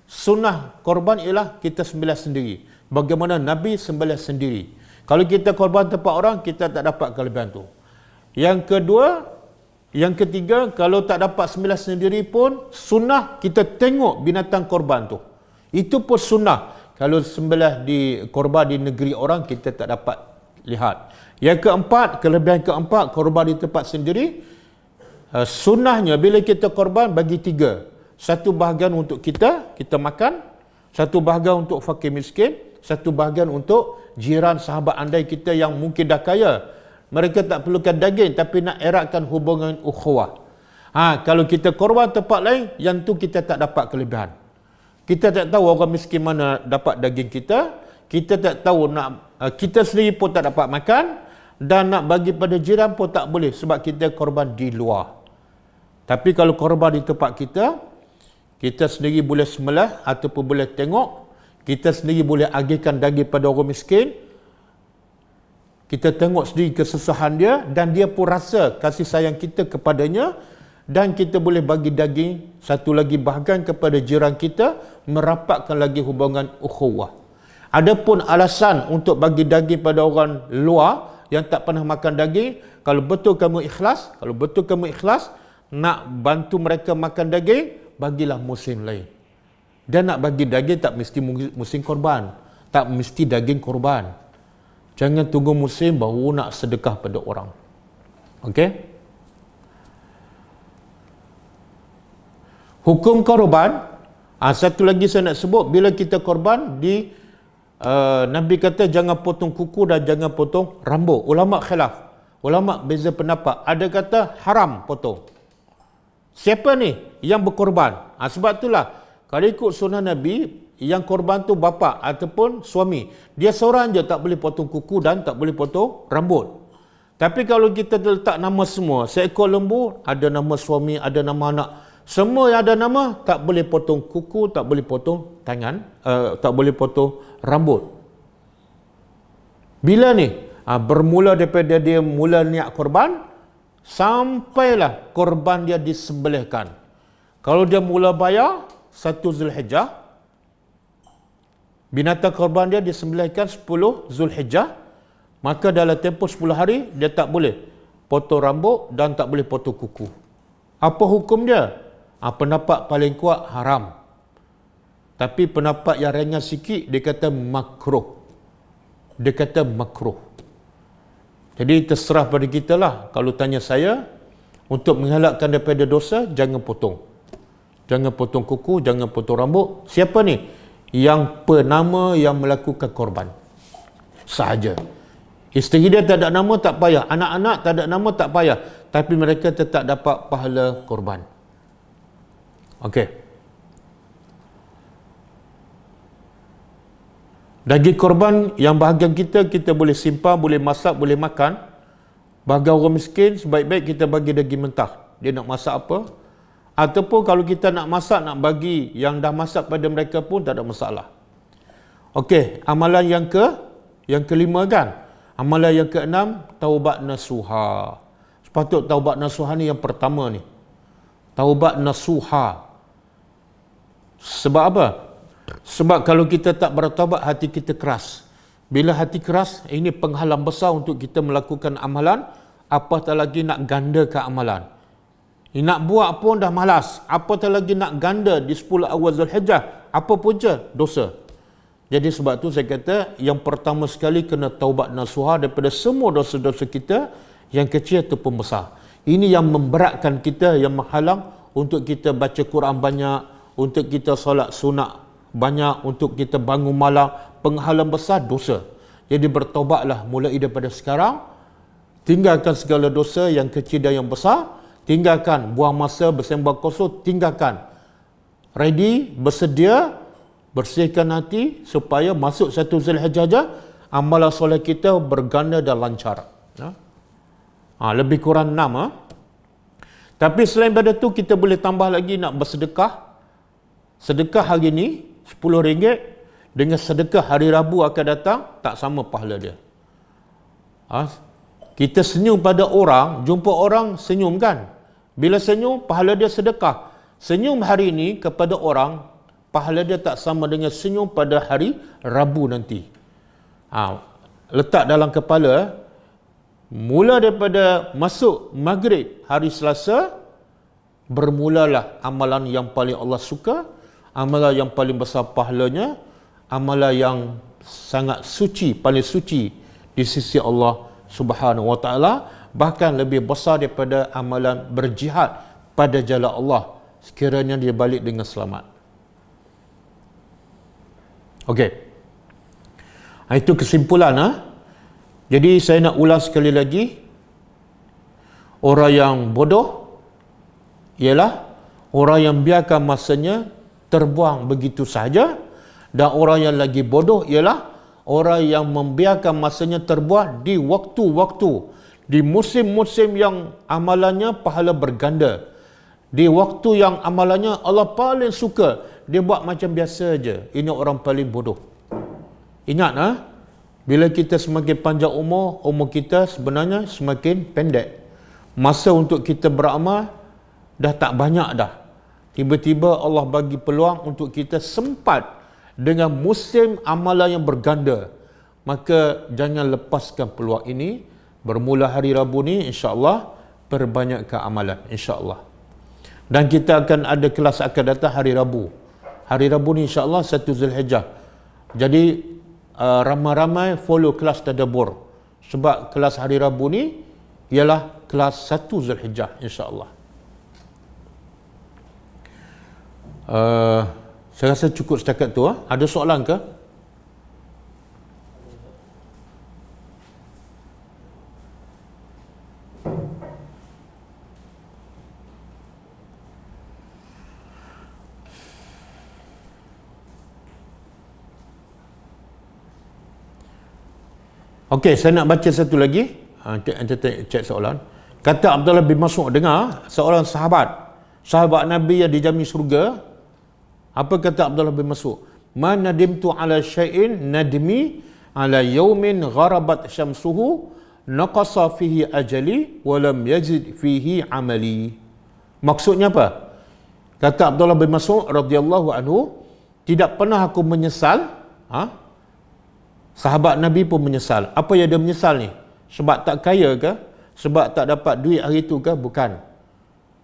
sunnah korban ialah kita sembelih sendiri. Bagaimana Nabi sembelih sendiri. Kalau kita korban tempat orang, kita tak dapat kelebihan tu. Yang kedua, yang ketiga, kalau tak dapat sembelih sendiri pun, sunnah kita tengok binatang korban tu. Itu pun sunnah. Kalau sembelih di korban di negeri orang, kita tak dapat lihat. Yang keempat, kelebihan keempat, korban di tempat sendiri, sunnahnya bila kita korban bagi 3. Satu bahagian untuk kita makan, satu bahagian untuk fakir miskin, satu bahagian untuk jiran sahabat andai kita yang mungkin dah kaya. Mereka tak perlukan daging tapi nak eratkan hubungan ukhuwah. Kalau kita korban tempat lain, yang tu kita tak dapat kelebihan. Kita tak tahu orang miskin mana dapat daging kita tak tahu kita sendiri pun tak dapat makan, dan nak bagi pada jiran pun tak boleh sebab kita korban di luar. Tapi kalau korban di tempat kita sendiri boleh sembelih ataupun boleh tengok, kita sendiri boleh agihkan daging pada orang miskin, kita tengok sendiri kesusahan dia dan dia pun rasa kasih sayang kita kepadanya, dan kita boleh bagi daging satu lagi bahagian kepada jiran kita, merapatkan lagi hubungan ukhuwah. Adapun alasan untuk bagi daging pada orang luar yang tak pernah makan daging, kalau betul kamu ikhlas, nak bantu mereka makan daging, bagilah musim lain. Dan nak bagi daging tak mesti musim korban, tak mesti daging korban. Jangan tunggu musim baru nak sedekah pada orang. Okey? Hukum korban, satu lagi saya nak sebut, bila kita korban Nabi kata jangan potong kuku dan jangan potong rambut. Ulama khilaf. Ulama beza pendapat. Ada kata haram potong. Siapa ni yang berkorban? Sebab itulah kalau ikut sunnah Nabi, yang korban tu bapa ataupun suami. Dia seorang je tak boleh potong kuku dan tak boleh potong rambut. Tapi kalau kita letak nama semua, seekor lembu, ada nama suami, ada nama anak. Semua yang ada nama, tak boleh potong kuku, tak boleh potong tangan, tak boleh potong rambut. Bila ni? Bermula daripada dia mula niat korban, sampailah korban dia disembelihkan. Kalau dia mula bayar 1 Zulhijjah, binatang korban dia disembelihkan 10 Zulhijjah, maka dalam tempoh 10 hari dia tak boleh potong rambut dan tak boleh potong kuku. Apa hukum dia? Pendapat paling kuat haram. Tapi pendapat yang ringan sikit dia kata makruh. Jadi terserah pada kita lah. Kalau tanya saya, untuk mengelakkan daripada dosa, jangan potong. Jangan potong kuku, jangan potong rambut. Siapa ni? Yang penama yang melakukan korban. Sahaja. Isteri dia tak ada nama, tak payah. Anak-anak tak ada nama, tak payah. Tapi mereka tetap dapat pahala korban. Okey. Daging korban yang bahagian kita boleh simpan, boleh masak, boleh makan. Bahagian orang miskin, sebaik-baik kita bagi daging mentah. Dia nak masak apa? Ataupun kalau kita nak masak, nak bagi yang dah masak pada mereka pun tak ada masalah. Okey, amalan yang kelima kan? Amalan yang keenam, taubat nasuha. Sepatut taubat nasuha ni yang pertama ni. Taubat nasuha. Sebab apa? Sebab kalau kita tak bertaubat, hati kita keras. Bila hati keras, ini penghalang besar untuk kita melakukan amalan, apatah lagi nak gandakan amalan. Nak buat pun dah malas, apatah lagi nak ganda di 10 awal Zulhijjah, apa punca? Dosa. Jadi sebab tu saya kata, yang pertama sekali kena taubat nasuha daripada semua dosa-dosa kita, yang kecil ataupun besar. Ini yang memberatkan kita, yang menghalang untuk kita baca Quran banyak, untuk kita solat sunat banyak, untuk kita bangun malam. Penghalang besar dosa. Jadi bertaubatlah mulai daripada sekarang. Tinggalkan segala dosa yang kecil dan yang besar. Tinggalkan buang masa bersembang kosong. Tinggalkan. Ready, bersedia, bersihkan hati supaya masuk 1 Zulhijjah amalan solat kita berganda dan lancar. Lebih kurang 6. Tapi selain daripada tu, kita boleh tambah lagi nak bersedekah. Sedekah hari ni RM10 dengan sedekah hari Rabu akan datang, tak sama pahala dia. Kita senyum pada orang, jumpa orang senyum kan? Bila senyum, pahala dia sedekah. Senyum hari ini kepada orang, pahala dia tak sama dengan senyum pada hari Rabu nanti. Letak dalam kepala, mula daripada masuk maghrib hari Selasa, bermulalah amalan yang paling Allah suka, amalan yang paling besar pahalanya, amalan yang sangat suci, paling suci di sisi Allah Subhanahu wa taala, bahkan lebih besar daripada amalan berjihad pada jalan Allah sekiranya dia balik dengan selamat. Okey. Itu kesimpulan. Jadi saya nak ulang sekali lagi. Orang yang bodoh ialah orang yang biarkan masanya terbuang begitu sahaja, dan orang yang lagi bodoh ialah orang yang membiarkan masanya terbuang di waktu-waktu, di musim-musim yang amalannya pahala berganda, di waktu yang amalannya Allah paling suka, dia buat macam biasa aja. Ini orang paling bodoh. Ingat bila kita semakin panjang umur kita sebenarnya semakin pendek. Masa untuk kita beramal dah tak banyak dah. Tiba-tiba Allah bagi peluang untuk kita sempat dengan musim amalan yang berganda. Maka jangan lepaskan peluang ini. Bermula hari Rabu ni, insya-Allah perbanyakkan amalan, insya-Allah. Dan kita akan ada kelas akan datang hari Rabu. Hari Rabu ni insya-Allah 1 Zulhijjah. Jadi ramai-ramai follow kelas tadabbur. Sebab kelas hari Rabu ni ialah kelas 1 Zulhijjah, insya-Allah. Saya rasa cukup setakat tu. Ada soalan ke? Okey, saya nak baca satu lagi. Cek soalan. Kata Abdullah bin Mas'ud, dengar seorang sahabat Nabi yang dijamin syurga. Apa kata Abdullah bin Mas'ud? Ma nadimtu ala syai'in nadmi ala yawmin gharabat syamsuhu naqasa fihi ajali wa lam yazid fihi amali. Maksudnya apa? Kata Abdullah bin Mas'ud radhiyallahu anhu, tidak pernah aku menyesal. Sahabat Nabi pun menyesal. Apa yang dia menyesal ni? Sebab tak kaya ke? Sebab tak dapat duit hari itu ke? Bukan.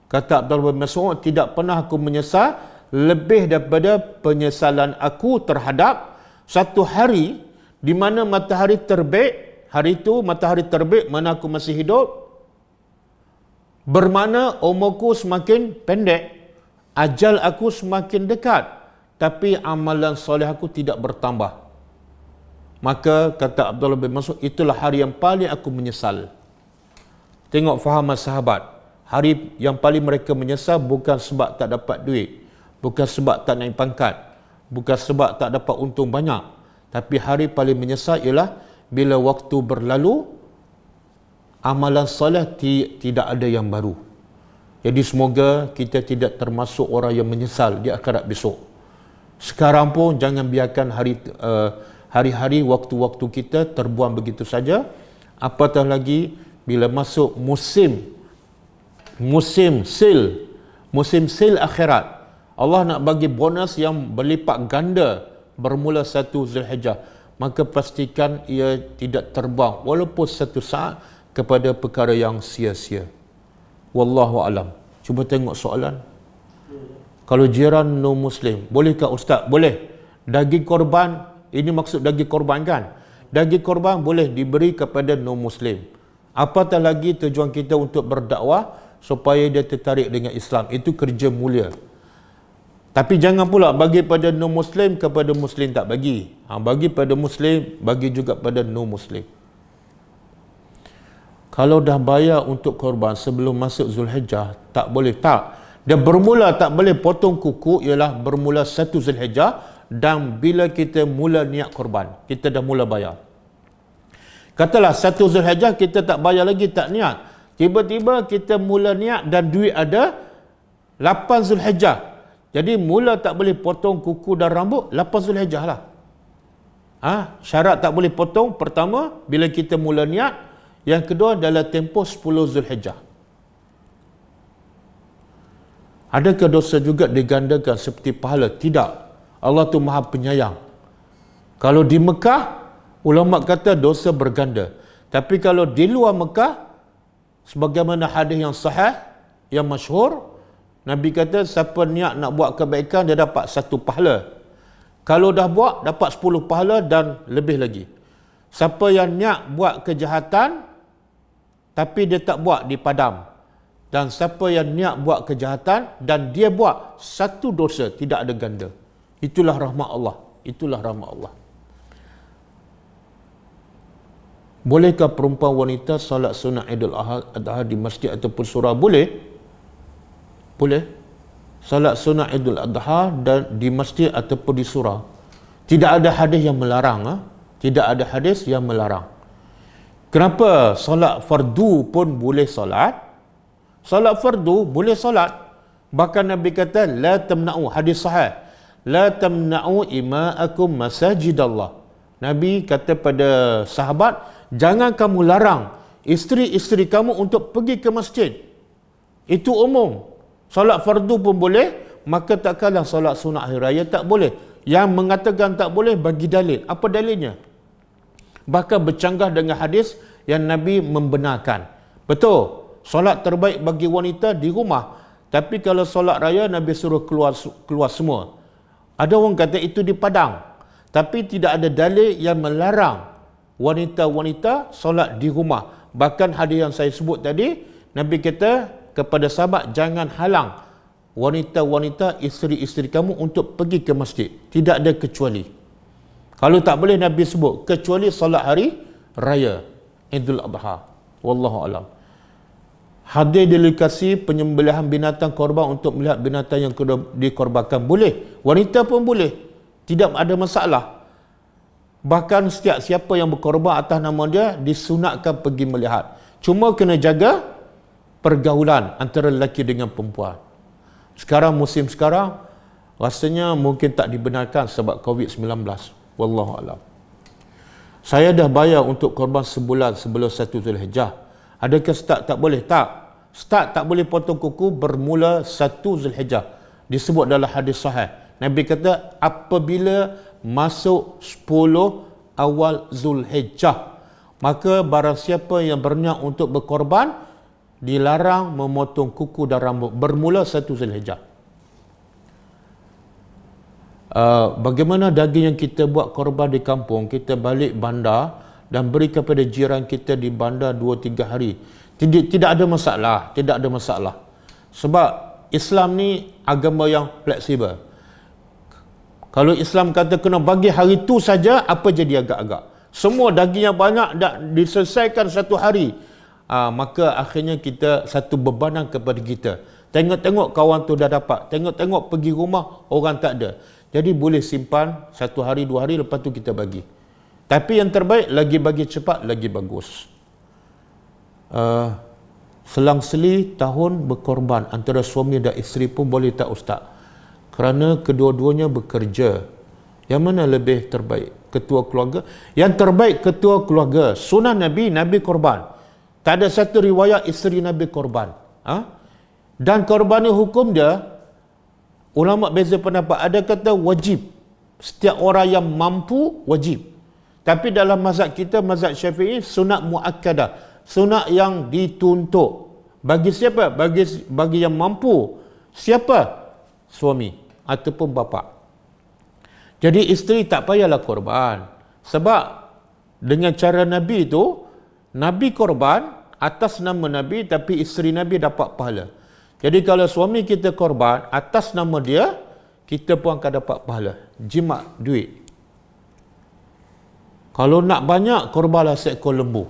Kata Abdullah bin Mas'ud, tidak pernah aku menyesal lebih daripada penyesalan aku terhadap satu hari di mana matahari terbit. Hari itu matahari terbit mana aku masih hidup. Bermakna umurku semakin pendek, ajal aku semakin dekat, tapi amalan soleh aku tidak bertambah. Maka kata Abdullah bin Mas'ud, itulah hari yang paling aku menyesal. Tengok fahaman sahabat. Hari yang paling mereka menyesal bukan sebab tak dapat duit, bukan sebab tak naik pangkat, bukan sebab tak dapat untung banyak, tapi hari paling menyesal ialah bila waktu berlalu, amalan soleh tidak ada yang baru. Jadi semoga kita tidak termasuk orang yang menyesal di akhirat besok. Sekarang pun jangan biarkan hari-hari, waktu-waktu kita terbuang begitu saja. Apatah lagi bila masuk musim sale akhirat. Allah nak bagi bonus yang berlipat ganda bermula 1 Zulhijjah. Maka pastikan ia tidak terbang walaupun satu saat kepada perkara yang sia-sia. Wallahu alam. Cuba tengok soalan. Kalau jiran non muslim, bolehkah ustaz? Boleh. Daging korban, ini maksud daging korban kan? Daging korban boleh diberi kepada non muslim. Apatah lagi tujuan kita untuk berdakwah supaya dia tertarik dengan Islam. Itu kerja mulia. Tapi jangan pula bagi pada non-Muslim kepada Muslim tak bagi. Bagi pada Muslim, bagi juga pada non-Muslim. Kalau dah bayar untuk korban sebelum masuk Zulhijjah, tak boleh. Tak. Dia bermula tak boleh potong kuku ialah bermula 1 Zulhijjah dan bila kita mula niat korban. Kita dah mula bayar. Katalah 1 Zulhijjah kita tak bayar lagi, tak niat. Tiba-tiba kita mula niat dan duit ada 8 Zulhijjah. Jadi mula tak boleh potong kuku dan rambut 8 Zulhijjah lah. Syarat tak boleh potong, pertama bila kita mula niat, yang kedua dalam tempoh 10 Zulhijjah. Adakah dosa juga digandakan seperti pahala? Tidak. Allah tu Maha Penyayang. Kalau di Mekah, ulama kata dosa berganda. Tapi kalau di luar Mekah, sebagaimana hadis yang sahih, yang masyhur, Nabi kata siapa niat nak buat kebaikan dia dapat 1 pahala. Kalau dah buat dapat 10 pahala dan lebih lagi. Siapa yang niat buat kejahatan tapi dia tak buat di padam. Dan siapa yang niat buat kejahatan dan dia buat 1 dosa, tidak ada ganda. Itulah rahmat Allah. Itulah rahmat Allah. Bolehkah perempuan wanita salat sunat Idul Adha di masjid ataupun surau? Boleh. Boleh. Salat sunat Idul Adha dan di masjid ataupun di surau. Tidak ada hadis yang melarang. Tidak ada hadis yang melarang. Kenapa solat fardu pun boleh solat? Solat fardu boleh solat. Bahkan Nabi kata, la tamna'u, hadis sahih, la tamna'u ima'akum masajidallah. Nabi kata pada sahabat, jangan kamu larang isteri-isteri kamu untuk pergi ke masjid. Itu umum. Solat fardu pun boleh, maka takkanlah solat sunat hari raya tak boleh. yang mengatakan tak boleh bagi dalil. Apa dalilnya? Bahkan bercanggah dengan hadis yang Nabi membenarkan. Betul, solat terbaik bagi wanita di rumah. Tapi kalau solat raya, Nabi suruh keluar semua. Ada orang kata itu di padang. Tapi tidak ada dalil yang melarang wanita-wanita solat di rumah. Bahkan hadis yang saya sebut tadi, Nabi kata kepada sahabat, jangan halang wanita-wanita isteri-isteri kamu untuk pergi ke masjid. Tidak ada kecuali. Kalau tak boleh Nabi sebut kecuali solat hari raya Idul Adha. Wallahu alam. Hadir delegasi penyembelihan binatang korban untuk melihat binatang yang dikorbankan boleh. Wanita pun boleh. Tidak ada masalah. Bahkan setiap siapa yang berkorban atas nama dia disunatkan pergi melihat. Cuma kena jaga pergaulan antara lelaki dengan perempuan. Sekarang musim sekarang rasanya mungkin tak dibenarkan sebab COVID-19. Wallahu alam. Saya dah bayar untuk korban sebulan sebelum 1 Zulhijjah. Adakah start tak boleh? Tak. Start tak boleh potong kuku bermula 1 Zulhijjah. Disebut dalam hadis sahih. Nabi kata apabila masuk 10 awal Zulhijjah, maka barang siapa yang berniat untuk berkorban dilarang memotong kuku dan rambut bermula 1 Zulhijjah. Bagaimana daging yang kita buat korban di kampung, kita balik bandar dan beri kepada jiran kita di bandar 2-3 hari. Tidak ada masalah, tidak ada masalah. Sebab Islam ni agama yang fleksibel. Kalau Islam kata kena bagi hari tu saja, apa jadi agak-agak? Semua daging yang banyak dah diselesaikan 1 hari. Maka akhirnya kita satu bebanan kepada kita. Tengok-tengok kawan tu dah dapat, tengok-tengok pergi rumah orang tak ada. Jadi boleh simpan 1 hari 2 hari, lepas tu kita bagi. Tapi yang terbaik, lagi bagi cepat lagi bagus. Selang-seli tahun berkorban antara suami dan isteri pun boleh tak Ustaz? Kerana kedua-duanya bekerja. Yang mana lebih terbaik? Ketua keluarga? Yang terbaik ketua keluarga. Sunnah Nabi, Nabi korban. Tak ada satu riwayat isteri Nabi korban. Dan korban ni hukum dia, ulama beza pendapat. Ada kata wajib. Setiap orang yang mampu wajib. Tapi dalam mazhab kita, mazhab Syafi'i, sunat muakkadah. Sunat yang dituntut. Bagi siapa? Bagi yang mampu. Siapa? Suami ataupun bapa. Jadi isteri tak payahlah korban. Sebab dengan cara Nabi itu, Nabi korban atas nama Nabi, tapi isteri Nabi dapat pahala. Jadi kalau suami kita korban atas nama dia, kita pun akan dapat pahala. Jimat duit. Kalau nak banyak, korbanlah seekor lembu.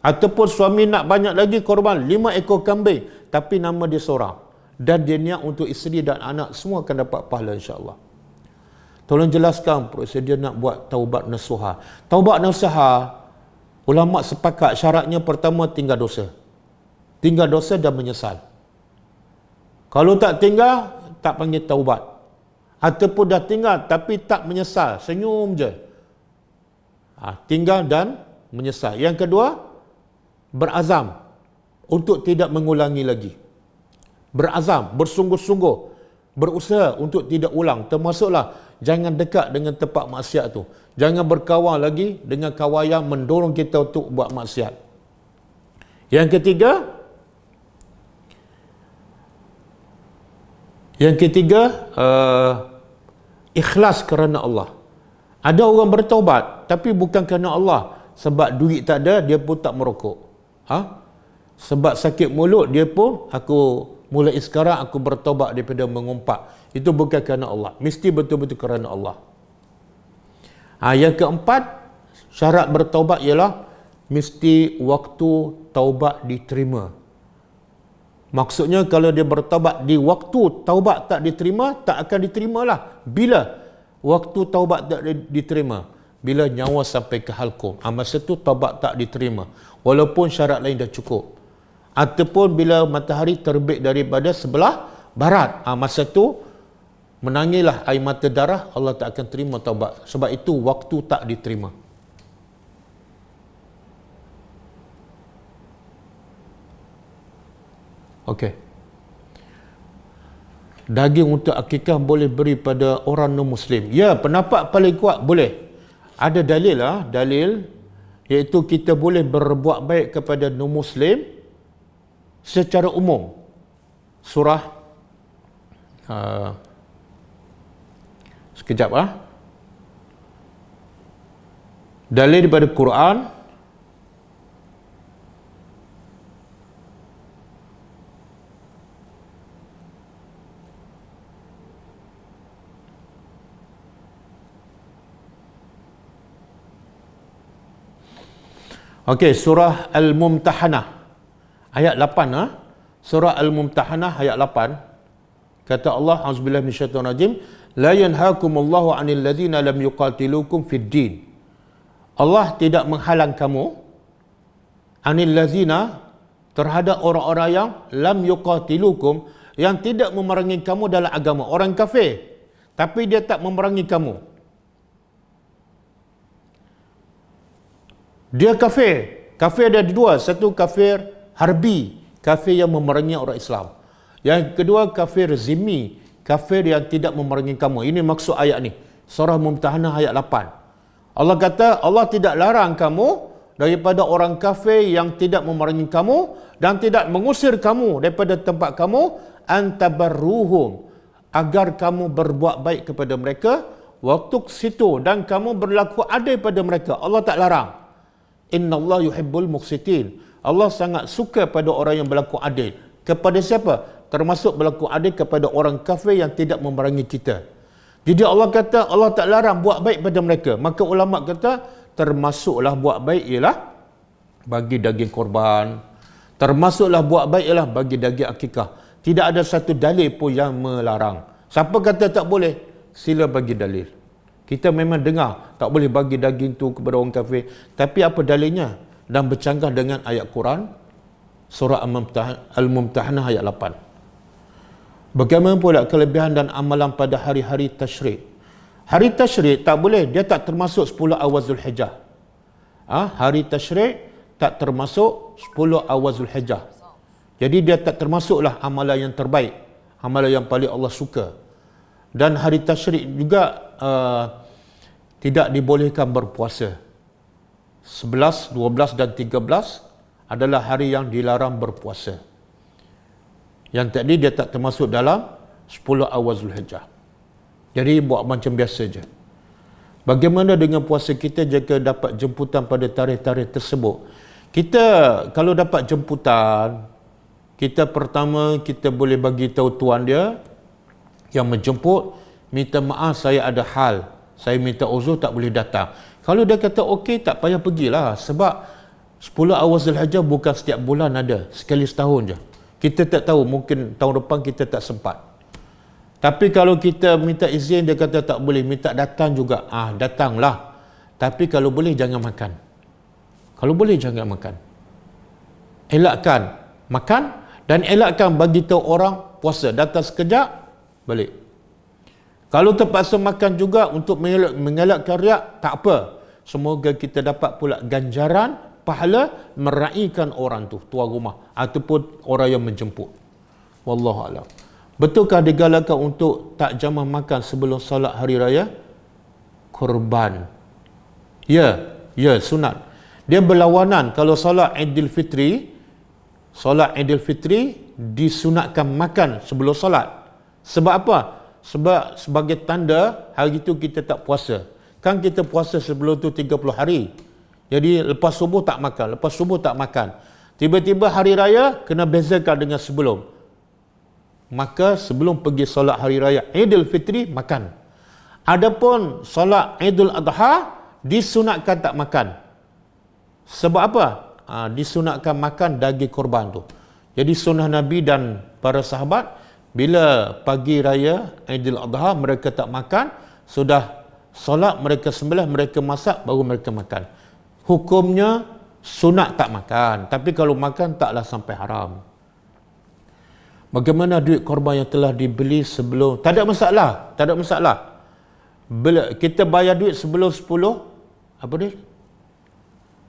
Ataupun suami nak banyak lagi, korban 5 ekor kambing, tapi nama dia seorang. Dan dia niat untuk isteri dan anak, semua akan dapat pahala insya-Allah. Tolong jelaskan prosedur nak buat taubat nasuha. Taubat nasuha, ulama sepakat syaratnya pertama tinggal dosa. Tinggal dosa dan menyesal. Kalau tak tinggal, tak panggil taubat. Ataupun dah tinggal tapi tak menyesal, senyum je. Tinggal dan menyesal. Yang kedua, berazam untuk tidak mengulangi lagi. Berazam, bersungguh-sungguh, berusaha untuk tidak ulang. Termasuklah jangan dekat dengan tempat maksiat tu. Jangan berkawan lagi dengan kawan yang mendorong kita untuk buat maksiat. Yang ketiga, ikhlas kerana Allah. Ada orang bertaubat tapi bukan kerana Allah. Sebab duit tak ada, dia pun tak merokok. Sebab sakit mulut, dia pun, mulai sekarang aku bertaubat daripada mengumpat. Itu bukan kerana Allah. Mesti betul-betul kerana Allah. Yang keempat, syarat bertaubat ialah mesti waktu taubat diterima. Maksudnya kalau dia bertaubat di waktu taubat tak diterima, tak akan diterimalah. Bila waktu taubat tak diterima? Bila nyawa sampai ke halkum. Masa tu taubat tak diterima. Walaupun syarat lain dah cukup. Ataupun bila matahari terbit daripada sebelah barat. Masa tu menangilah air mata darah, Allah tak akan terima taubat. Sebab itu waktu tak diterima. Okey. Daging untuk akikah boleh beri pada orang non-Muslim. Ya, pendapat paling kuat boleh. Ada dalil lah, dalil iaitu kita boleh berbuat baik kepada non-Muslim secara umum. Surah sekejap dalil daripada Quran. Okey, surah Al-Mumtahanah ayat 8 Surah Al-Mumtahanah ayat 8. Kata Allah, auzubillahi minasyaitonir rajim, la yanhaakumullahu 'anil ladzina lam yuqatilukum fid din. Allah tidak menghalang kamu 'anil ladzina, terhadap orang-orang yang lam yuqatilukum, yang tidak memerangi kamu dalam agama. Orang kafir tapi dia tak memerangi kamu. Dia kafir. Kafir ada dua. Satu kafir harbi, kafir yang memerangi orang Islam. Yang kedua kafir zimmi, kafir yang tidak memerangi kamu. Ini maksud ayat ni. Surah Mumtahanah ayat 8. Allah kata, Allah tidak larang kamu daripada orang kafir yang tidak memerangi kamu dan tidak mengusir kamu daripada tempat kamu, antabarruhum, agar kamu berbuat baik kepada mereka, waktu situ, dan kamu berlaku adil pada mereka. Allah tak larang. Inna Allah yuhibbul muqsitin. Allah sangat suka pada orang yang berlaku adil. Kepada siapa? Termasuk berlaku adil kepada orang kafir yang tidak memerangi kita. Jadi Allah kata, Allah tak larang buat baik pada mereka. Maka ulama kata, termasuklah buat baik ialah bagi daging korban. Termasuklah buat baik ialah bagi daging akikah. Tidak ada satu dalil pun yang melarang. Siapa kata tak boleh? Sila bagi dalil. Kita memang dengar tak boleh bagi daging tu kepada orang kafir. Tapi apa dalilnya? Dan bercanggah dengan ayat Quran surah Al-Mumtahanah ayat 8. Bagaimana pula kelebihan dan amalan pada hari-hari tasyrik? Hari tasyrik tak boleh, dia tak termasuk 10 awal Zulhijjah. Hari tasyrik tak termasuk 10 awal Zulhijjah. Jadi dia tak termasuklah amalan yang terbaik, amalan yang paling Allah suka. Dan hari tasyrik juga tidak dibolehkan berpuasa. 11, 12 dan 13 adalah hari yang dilarang berpuasa. Yang tadi dia tak termasuk dalam 10 awal Zulhijjah. Jadi buat macam biasa je. Bagaimana dengan puasa kita jika dapat jemputan pada tarikh-tarikh tersebut? Kita kalau dapat jemputan, kita pertama kita boleh bagi tahu tuan dia yang menjemput, minta maaf saya ada hal, saya minta uzur tak boleh datang. Kalau dia kata okey, tak payah pergilah, sebab 10 awal Zulhijjah bukan setiap bulan ada, sekali setahun je. Kita tak tahu, mungkin tahun depan kita tak sempat. Tapi kalau kita minta izin, dia kata tak boleh, minta datang juga, datanglah. Tapi kalau boleh jangan makan. Kalau boleh jangan makan. Elakkan makan dan elakkan bagi tahu orang puasa, datang sekejap balik. Kalau terpaksa makan juga untuk mengelakkan riak, tak apa. Semoga kita dapat pula ganjaran pahala meraihkan orang tu, tuan rumah ataupun orang yang menjemput. Wallahu a'lam. Betulkah digalakkan untuk tak jamah makan sebelum solat hari raya kurban? Ya, sunat. Dia berlawanan. Kalau solat Aidilfitri disunatkan makan sebelum solat. Sebab apa? Sebab sebagai tanda hari itu kita tak puasa. Kan kita puasa sebelum tu 30 hari. Jadi lepas subuh tak makan. Tiba-tiba hari raya kena bezakan dengan sebelum. Maka sebelum pergi solat hari raya Aidilfitri makan. Adapun solat Aidul Adha disunatkan tak makan. Sebab apa? Disunatkan makan daging korban tu. Jadi sunnah Nabi dan para sahabat, bila pagi raya Aidil Adha mereka tak makan, sudah solat mereka sembelih, mereka masak, baru mereka makan. Hukumnya sunat tak makan, tapi kalau makan taklah sampai haram. Bagaimana duit korban yang telah dibeli sebelum? Tak ada masalah. Bila kita bayar duit sebelum 10, apa dia?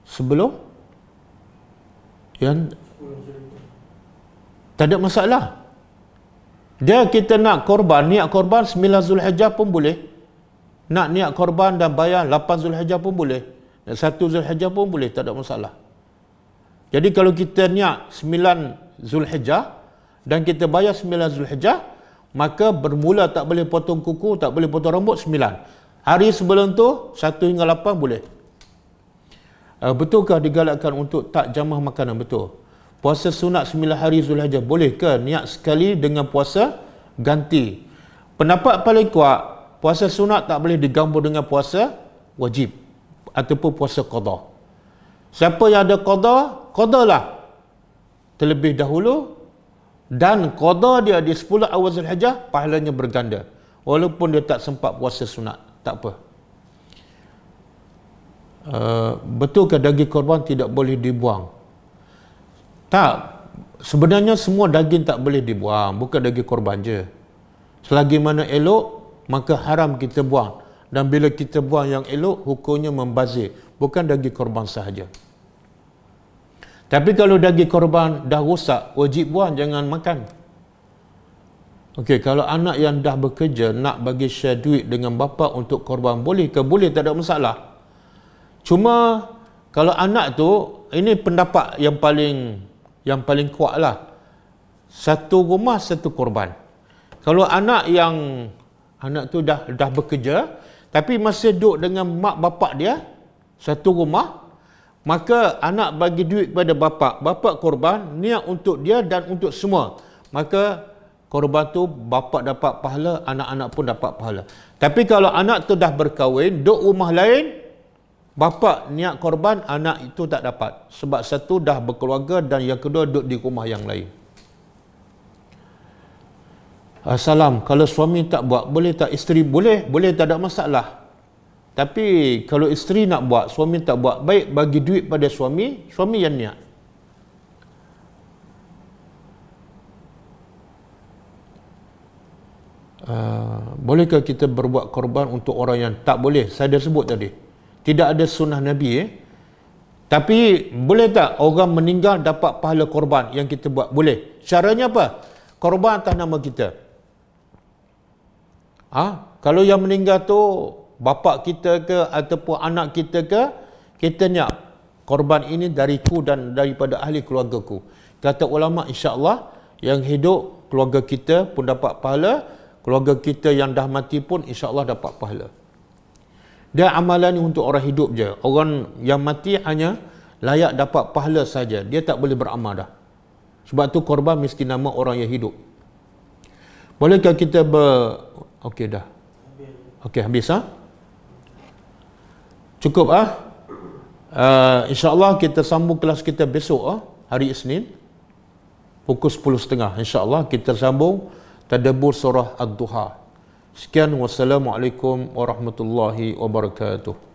Sebelum? Yang tak ada masalah. Dia kita nak korban, niat korban 9 Zulhijjah pun boleh. Nak niat korban dan bayar 8 Zulhijjah pun boleh. 1 Zulhijjah pun boleh, tak ada masalah. Jadi kalau kita niat 9 Zulhijjah dan kita bayar 9 Zulhijjah, maka bermula tak boleh potong kuku, tak boleh potong rambut 9. Hari sebelum tu 1 hingga 8 boleh. Betulkah digalakkan untuk tak jamah makanan? Betul. Puasa sunat 9 hari Zulhijjah boleh ke niat sekali dengan puasa ganti? Pendapat paling kuat, puasa sunat tak boleh digabung dengan puasa wajib ataupun puasa qada. Siapa yang ada qada, qadalah terlebih dahulu, dan qada dia di 10 awal Zulhijjah pahalanya berganda. Walaupun dia tak sempat puasa sunat, tak apa. Betulkah daging korban tidak boleh dibuang? Tak, sebenarnya semua daging tak boleh dibuang, bukan daging korban je. Selagi mana elok, maka haram kita buang. Dan bila kita buang yang elok, hukumnya membazir, bukan daging korban sahaja. Tapi kalau daging korban dah rosak, wajib buang, jangan makan. Okey, kalau anak yang dah bekerja nak bagi share duit dengan bapa untuk korban, boleh ke? Boleh, tak ada masalah. Cuma kalau anak tu, ini pendapat yang paling kuat lah. Satu rumah, satu korban. Kalau anak tu dah bekerja, tapi masih duduk dengan mak bapak dia, satu rumah, maka anak bagi duit kepada bapa korban, niat untuk dia dan untuk semua. Maka korban tu bapa dapat pahala, anak-anak pun dapat pahala. Tapi kalau anak tu dah berkahwin, duduk rumah lain, bapa niat korban, anak itu tak dapat. Sebab satu dah berkeluarga dan yang kedua duduk di rumah yang lain. Salam, kalau suami tak buat, boleh tak isteri? Boleh, tak ada masalah. Tapi kalau isteri nak buat, suami tak buat, baik bagi duit pada suami yang niat. Bolehkah kita berbuat korban untuk orang yang tak boleh? Saya dah sebut tadi, tidak ada sunnah Nabi. Tapi boleh tak orang meninggal dapat pahala korban yang kita buat? Boleh. Caranya apa? Korban atas nama kita. Kalau yang meninggal tu bapa kita ke ataupun anak kita ke, kita niat korban ini dariku dan daripada ahli keluargaku. Kata ulama, insya-Allah yang hidup keluarga kita pun dapat pahala, keluarga kita yang dah mati pun insya-Allah dapat pahala. Dia amalan ni untuk orang hidup je. Orang yang mati hanya layak dapat pahala saja. Dia tak boleh beramal dah. Sebab tu korban mesti nama orang yang hidup. Bolehkah kita Okey dah. Okey, habis Cukup insya-Allah kita sambung kelas kita besok hari Isnin pukul 10.30 insya-Allah kita sambung tadabbur surah Ad-Duha. Sekian, wassalamualaikum warahmatullahi wabarakatuh.